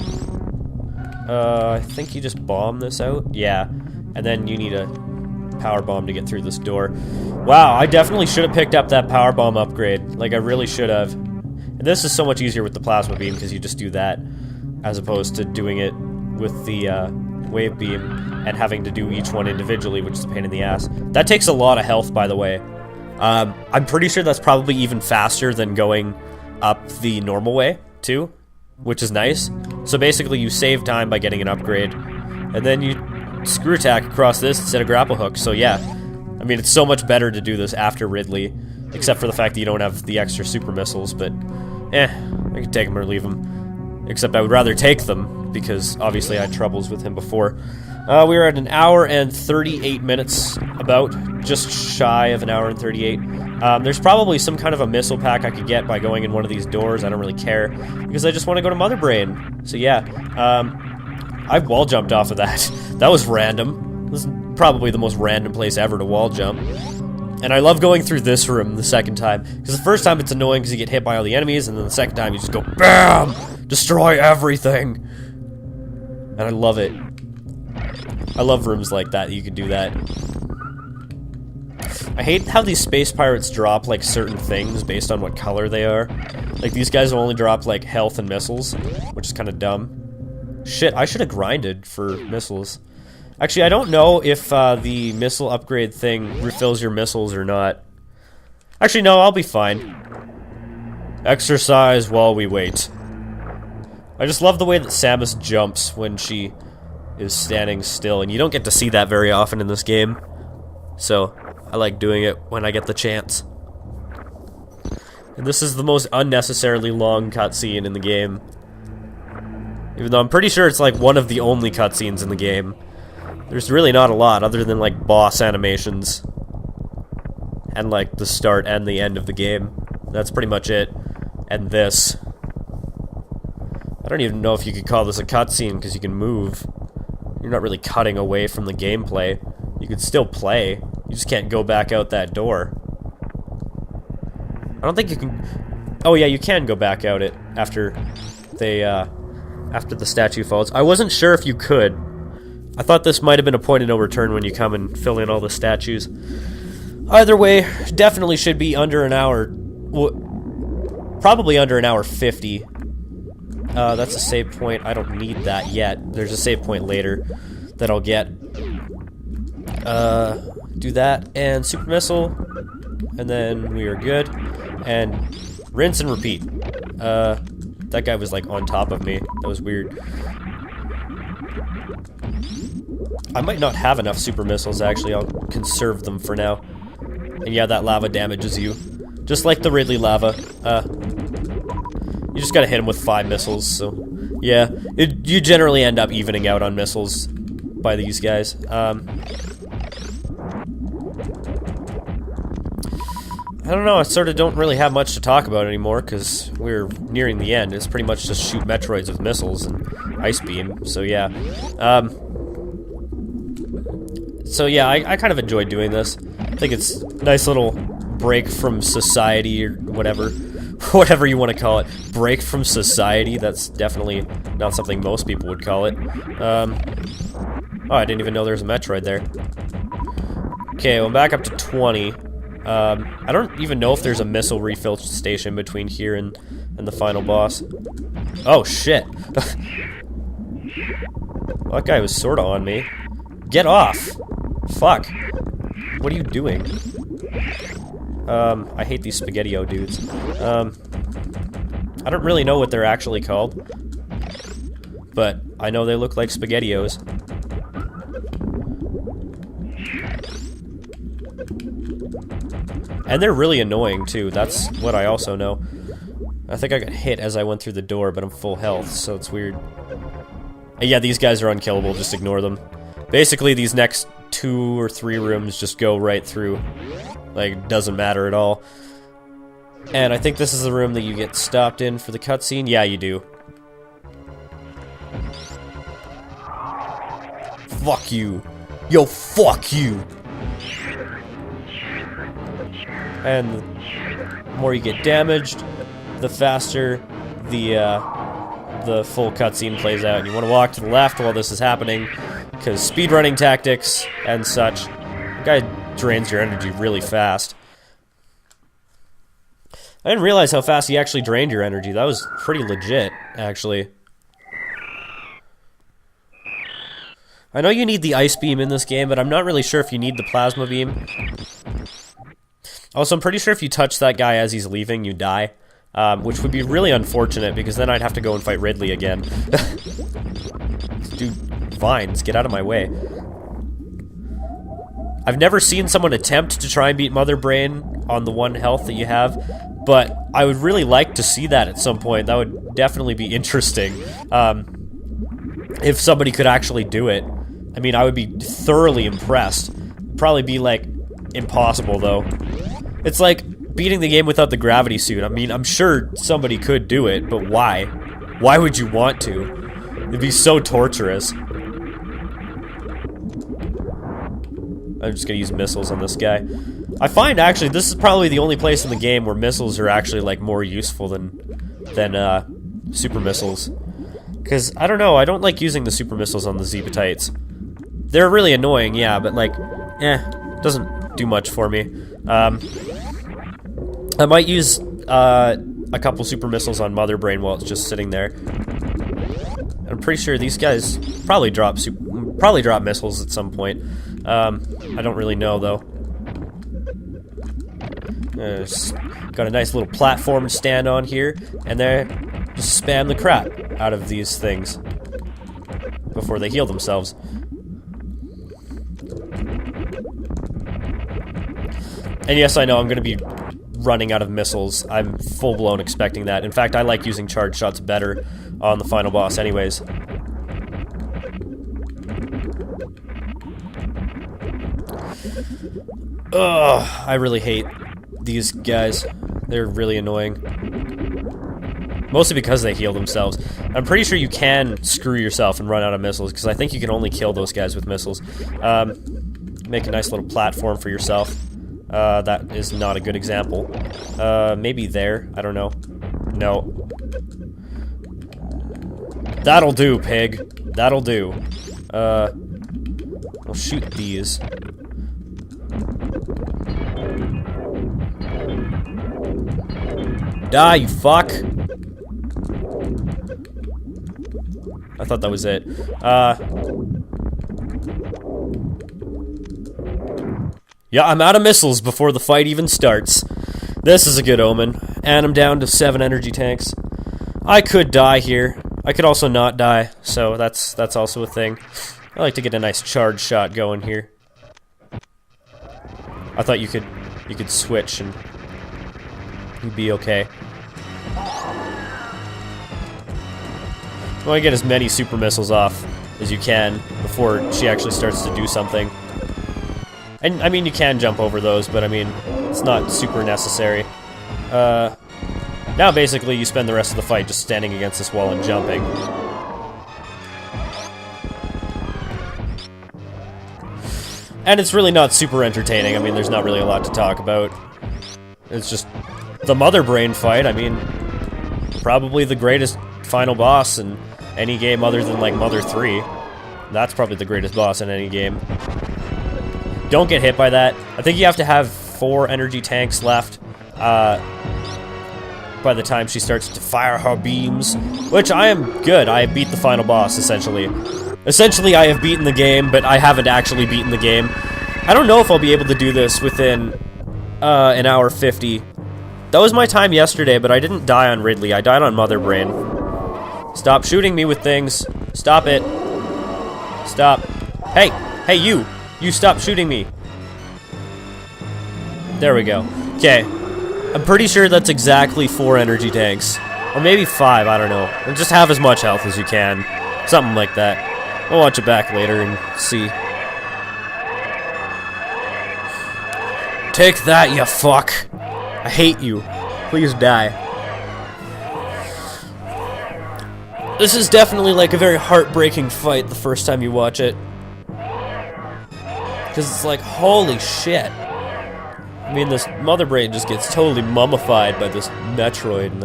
S2: I think you just bomb this out. Yeah. And then you need a power bomb to get through this door. Wow, I definitely should have picked up that power bomb upgrade. Like, I really should have. And this is so much easier with the plasma beam, because you just do that, as opposed to doing it with the wave beam and having to do each one individually, which is a pain in the ass. That takes a lot of health, by the way. I'm pretty sure that's probably even faster than going up the normal way, too, which is nice. So basically, you save time by getting an upgrade, and then you screw attack across this instead of grapple hook. So yeah, I mean, it's so much better to do this after Ridley, except for the fact that you don't have the extra super missiles, but I can take them or leave them. Except I would rather take them, because obviously I had troubles with him before. We were at 1 hour and 38 minutes, about, just shy of 1 hour and 38. There's probably some kind of a missile pack I could get by going in one of these doors. I don't really care, because I just want to go to Mother Brain. So yeah, I wall jumped off of that. That was random. This is probably the most random place ever to wall jump. And I love going through this room the second time, because the first time it's annoying because you get hit by all the enemies, and then the second time you just go BAM! Destroy everything! And I love it. I love rooms like that you can do that. I hate how these space pirates drop, like, certain things based on what color they are. Like, these guys will only drop, like, health and missiles, which is kind of dumb. Shit, I should have grinded for missiles. Actually, I don't know if the missile upgrade thing refills your missiles or not. Actually, no, I'll be fine. Exercise while we wait. I just love the way that Samus jumps when she is standing still, and you don't get to see that very often in this game. So, I like doing it when I get the chance. And this is the most unnecessarily long cutscene in the game. Even though I'm pretty sure it's like one of the only cutscenes in the game. There's really not a lot other than like boss animations. And like the start and the end of the game. That's pretty much it. And this. I don't even know if you could call this a cutscene because you can move. You're not really cutting away from the gameplay. You could still play. You just can't go back out that door. I don't think you can... Oh yeah, you can go back out it after they, after the statue falls. I wasn't sure if you could. I thought this might have been a point of no return when you come and fill in all the statues. Either way, definitely should be under an hour. Probably under an hour 50. That's a save point. I don't need that yet. There's a save point later that I'll get. Do that, and super missile, and then we are good, and rinse and repeat. That guy was like on top of me. That was weird. I might not have enough super missiles, actually. I'll conserve them for now. And yeah, that lava damages you. Just like the Ridley lava. You just gotta hit him with 5 missiles, so... Yeah, you generally end up evening out on missiles by these guys. I don't know, I sort of don't really have much to talk about anymore, because we're nearing the end. It's pretty much just shoot Metroids with missiles and Ice Beam, so yeah. I kind of enjoyed doing this. I think it's a nice little break from society, or whatever. Whatever you want to call it. Break from society, that's definitely not something most people would call it. Oh, I didn't even know there was a Metroid there. Okay, well, I'm back up to 20. I don't even know if there's a missile refill station between here and the final boss. Oh, shit. Well, that guy was sorta on me. Get off! Fuck. What are you doing? I hate these Spaghetti-O dudes. I don't really know what they're actually called. But I know they look like Spaghetti-Os. And they're really annoying, too. That's what I also know. I think I got hit as I went through the door, but I'm full health, so it's weird. And yeah, these guys are unkillable. Just ignore them. Basically, these next 2 or 3 rooms just go right through. Like, doesn't matter at all. And I think this is the room that you get stopped in for the cutscene. Yeah, you do. Fuck you. Yo, fuck you! And the more you get damaged, the faster the full cutscene plays out. And you want to walk to the left while this is happening, because speedrunning tactics and such, the guy drains your energy really fast. I didn't realize how fast he actually drained your energy. That was pretty legit, actually. I know you need the Ice Beam in this game, but I'm not really sure if you need the Plasma Beam. Also, I'm pretty sure if you touch that guy as he's leaving, you die. Which would be really unfortunate, because then I'd have to go and fight Ridley again. Dude, vines, get out of my way. I've never seen someone attempt to try and beat Mother Brain on the 1 health that you have, but I would really like to see that at some point. That would definitely be interesting. If somebody could actually do it. I mean, I would be thoroughly impressed. Probably be, like, impossible, though. It's like beating the game without the gravity suit. I mean, I'm sure somebody could do it, but why? Why would you want to? It'd be so torturous. I'm just gonna use missiles on this guy. I find, actually, this is probably the only place in the game where missiles are actually, like, more useful than super missiles. Because, I don't know, I don't like using the super missiles on the Zepatites. They're really annoying, yeah, but, like, doesn't do much for me. I might use a couple super missiles on Mother Brain while it's just sitting there. I'm pretty sure these guys probably drop missiles at some point. I don't really know though. Got a nice little platform to stand on here, and there, just spam the crap out of these things before they heal themselves. And yes, I know I'm going to be running out of missiles. I'm full-blown expecting that. In fact, I like using charge shots better on the final boss anyways. Ugh, I really hate these guys. They're really annoying. Mostly because they heal themselves. I'm pretty sure you can screw yourself and run out of missiles, because I think you can only kill those guys with missiles. Make a nice little platform for yourself. That is not a good example. Maybe there. I don't know. No. That'll do, pig. That'll do. We'll shoot these. Die, you fuck! I thought that was it. Yeah, I'm out of missiles before the fight even starts. This is a good omen. And I'm down to 7 energy tanks. I could die here. I could also not die, so that's also a thing. I like to get a nice charge shot going here. I thought you could switch and you'd be okay. You want to get as many super missiles off as you can before she actually starts to do something. And, I mean, you can jump over those, but, I mean, it's not super necessary. Now, basically, you spend the rest of the fight just standing against this wall and jumping. And it's really not super entertaining. I mean, there's not really a lot to talk about. It's just the Mother Brain fight. I mean, probably the greatest final boss in any game other than, like, Mother 3. That's probably the greatest boss in any game. Don't get hit by that. I think you have to have 4 energy tanks left by the time she starts to fire her beams, which I am good. I have beat the final boss, essentially. Essentially, I have beaten the game, but I haven't actually beaten the game. I don't know if I'll be able to do this within an hour 50. That was my time yesterday, but I didn't die on Ridley. I died on Mother Brain. Stop shooting me with things. Stop it. Stop. Hey! Hey, you! You stop shooting me. There we go. Okay. I'm pretty sure that's exactly 4 energy tanks. Or maybe 5, I don't know. And just have as much health as you can. Something like that. I'll watch it back later and see. Take that, you fuck. I hate you. Please die. This is definitely like a very heartbreaking fight the first time you watch it. Because it's like, holy shit. I mean, this Mother Brain just gets totally mummified by this Metroid, and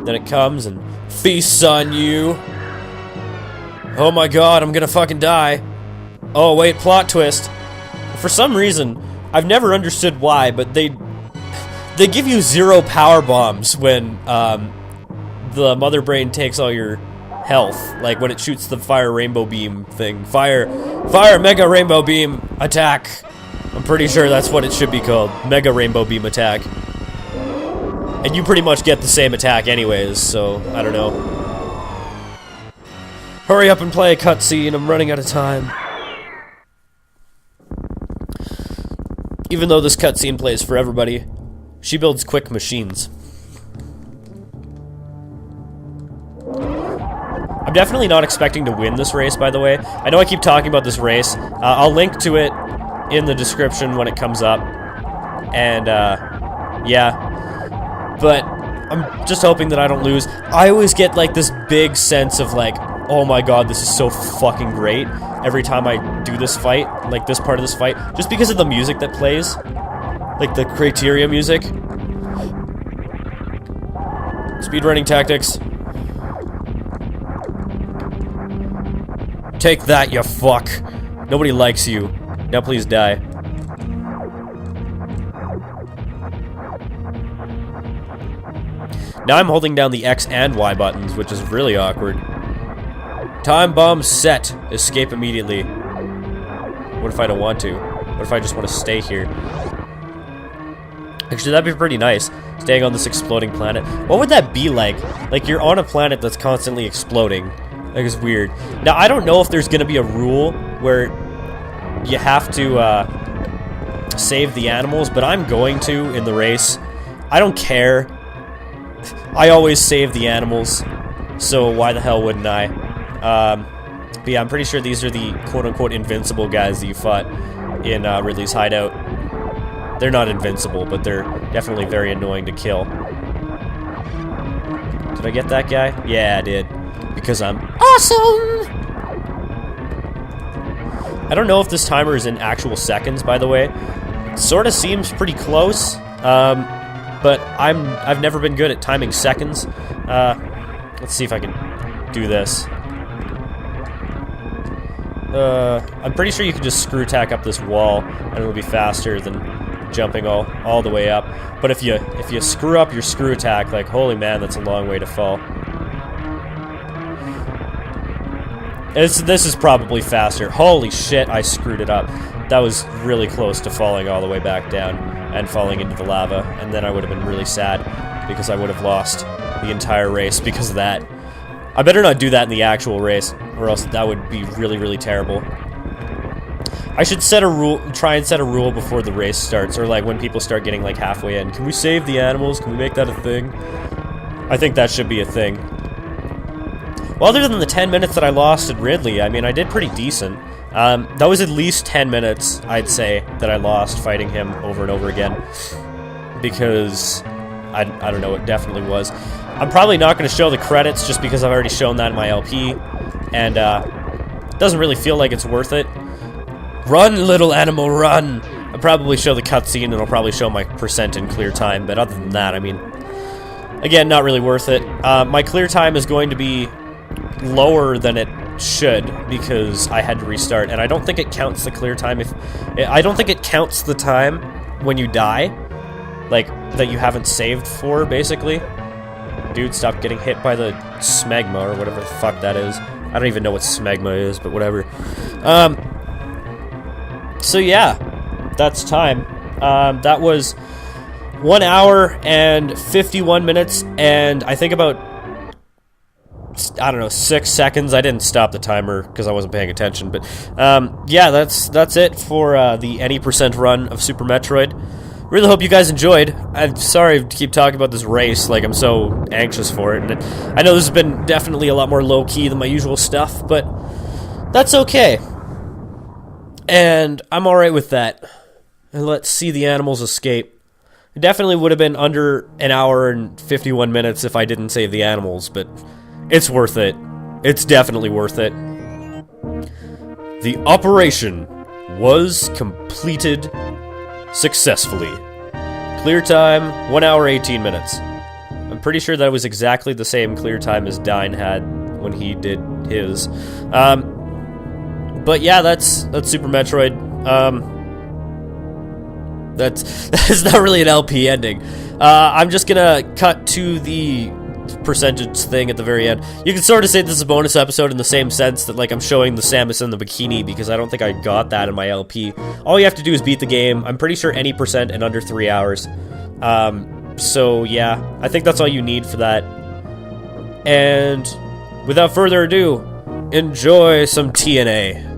S2: then it comes and feasts on you. Oh my god, I'm gonna fucking die. Oh wait, plot twist. For some reason, I've never understood why, but they give you 0 power bombs when the Mother Brain takes all your health, like when it shoots the fire rainbow beam thing. Fire mega rainbow beam attack. I'm pretty sure that's what it should be called. Mega rainbow beam attack. And you pretty much get the same attack anyways, so I don't know. Hurry up and play a cutscene, I'm running out of time. Even though this cutscene plays for everybody, she builds quick machines. I'm definitely not expecting to win this race, by the way. I know I keep talking about this race. I'll link to it in the description when it comes up. And, yeah. But I'm just hoping that I don't lose. I always get, like, this big sense of, like, oh my god, this is so fucking great every time I do this fight, like this part of this fight, just because of the music that plays. Like the criteria music. Speedrunning tactics. Take that, you fuck. Nobody likes you. Now please die. Now I'm holding down the X and Y buttons, which is really awkward. Time bomb set. Escape immediately. What if I don't want to? What if I just want to stay here? Actually, that'd be pretty nice, staying on this exploding planet. What would that be like? Like, you're on a planet that's constantly exploding. Like, it's weird. Now, I don't know if there's gonna be a rule where you have to, save the animals, but I'm going to in the race. I don't care. I always save the animals, so why the hell wouldn't I? But yeah, I'm pretty sure these are the quote-unquote invincible guys that you fought in Ridley's hideout. They're not invincible, but they're definitely very annoying to kill. Did I get that guy? Yeah, I did. Because I'm awesome! I don't know if this timer is in actual seconds, by the way. It sort of seems pretty close, but I've never been good at timing seconds. Let's see if I can do this. I'm pretty sure you can just screw tack up this wall, and it'll be faster than jumping all the way up. But if you screw up your screw attack, like, holy man, that's a long way to fall. This is probably faster. Holy shit, I screwed it up. That was really close to falling all the way back down and falling into the lava, and then I would have been really sad because I would have lost the entire race because of that. I better not do that in the actual race, or else that would be really, really terrible. I should set a rule, try and set a rule before the race starts, or like when people start getting like halfway in. Can we save the animals? Can we make that a thing? I think that should be a thing. Well, other than the 10 minutes that I lost at Ridley, I mean, I did pretty decent. That was at least 10 minutes, I'd say, that I lost fighting him over and over again. Because, I don't know, it definitely was. I'm probably not going to show the credits just because I've already shown that in my LP. And, it doesn't really feel like it's worth it. Run, little animal, run! I'll probably show the cutscene and I'll probably show my percent in clear time, but other than that, I mean, again, not really worth it. My clear time is going to be lower than it should because I had to restart, and I don't think it counts the clear time I don't think it counts the time when you die, like, that you haven't saved for, basically. Dude, stop getting hit by the smegma, or whatever the fuck that is. I don't even know what smegma is, but whatever. So yeah, that's time. That was 1 hour and 51 minutes, and I think about, I don't know, 6 seconds. I didn't stop the timer because I wasn't paying attention, but yeah, that's it for the any percent run of Super Metroid. Really hope you guys enjoyed. I'm sorry to keep talking about this race, like I'm so anxious for it, and I know this has been definitely a lot more low-key than my usual stuff, but that's okay. And I'm alright with that. And let's see the animals escape. It definitely would have been under an hour and 51 minutes if I didn't save the animals, but it's worth it. It's definitely worth it. The operation was completed successfully. Clear time, 1 hour, 18 minutes. I'm pretty sure that was exactly the same clear time as Dine had when he did his. But yeah, that's Super Metroid. That's not really an LP ending. I'm just gonna cut to the percentage thing at the very end. You can sort of say this is a bonus episode in the same sense that, like, I'm showing the Samus in the bikini because I don't think I got that in my LP. All you have to do is beat the game. I'm pretty sure any percent in under 3 hours. So yeah, I think that's all you need for that. And without further ado, enjoy some TNA.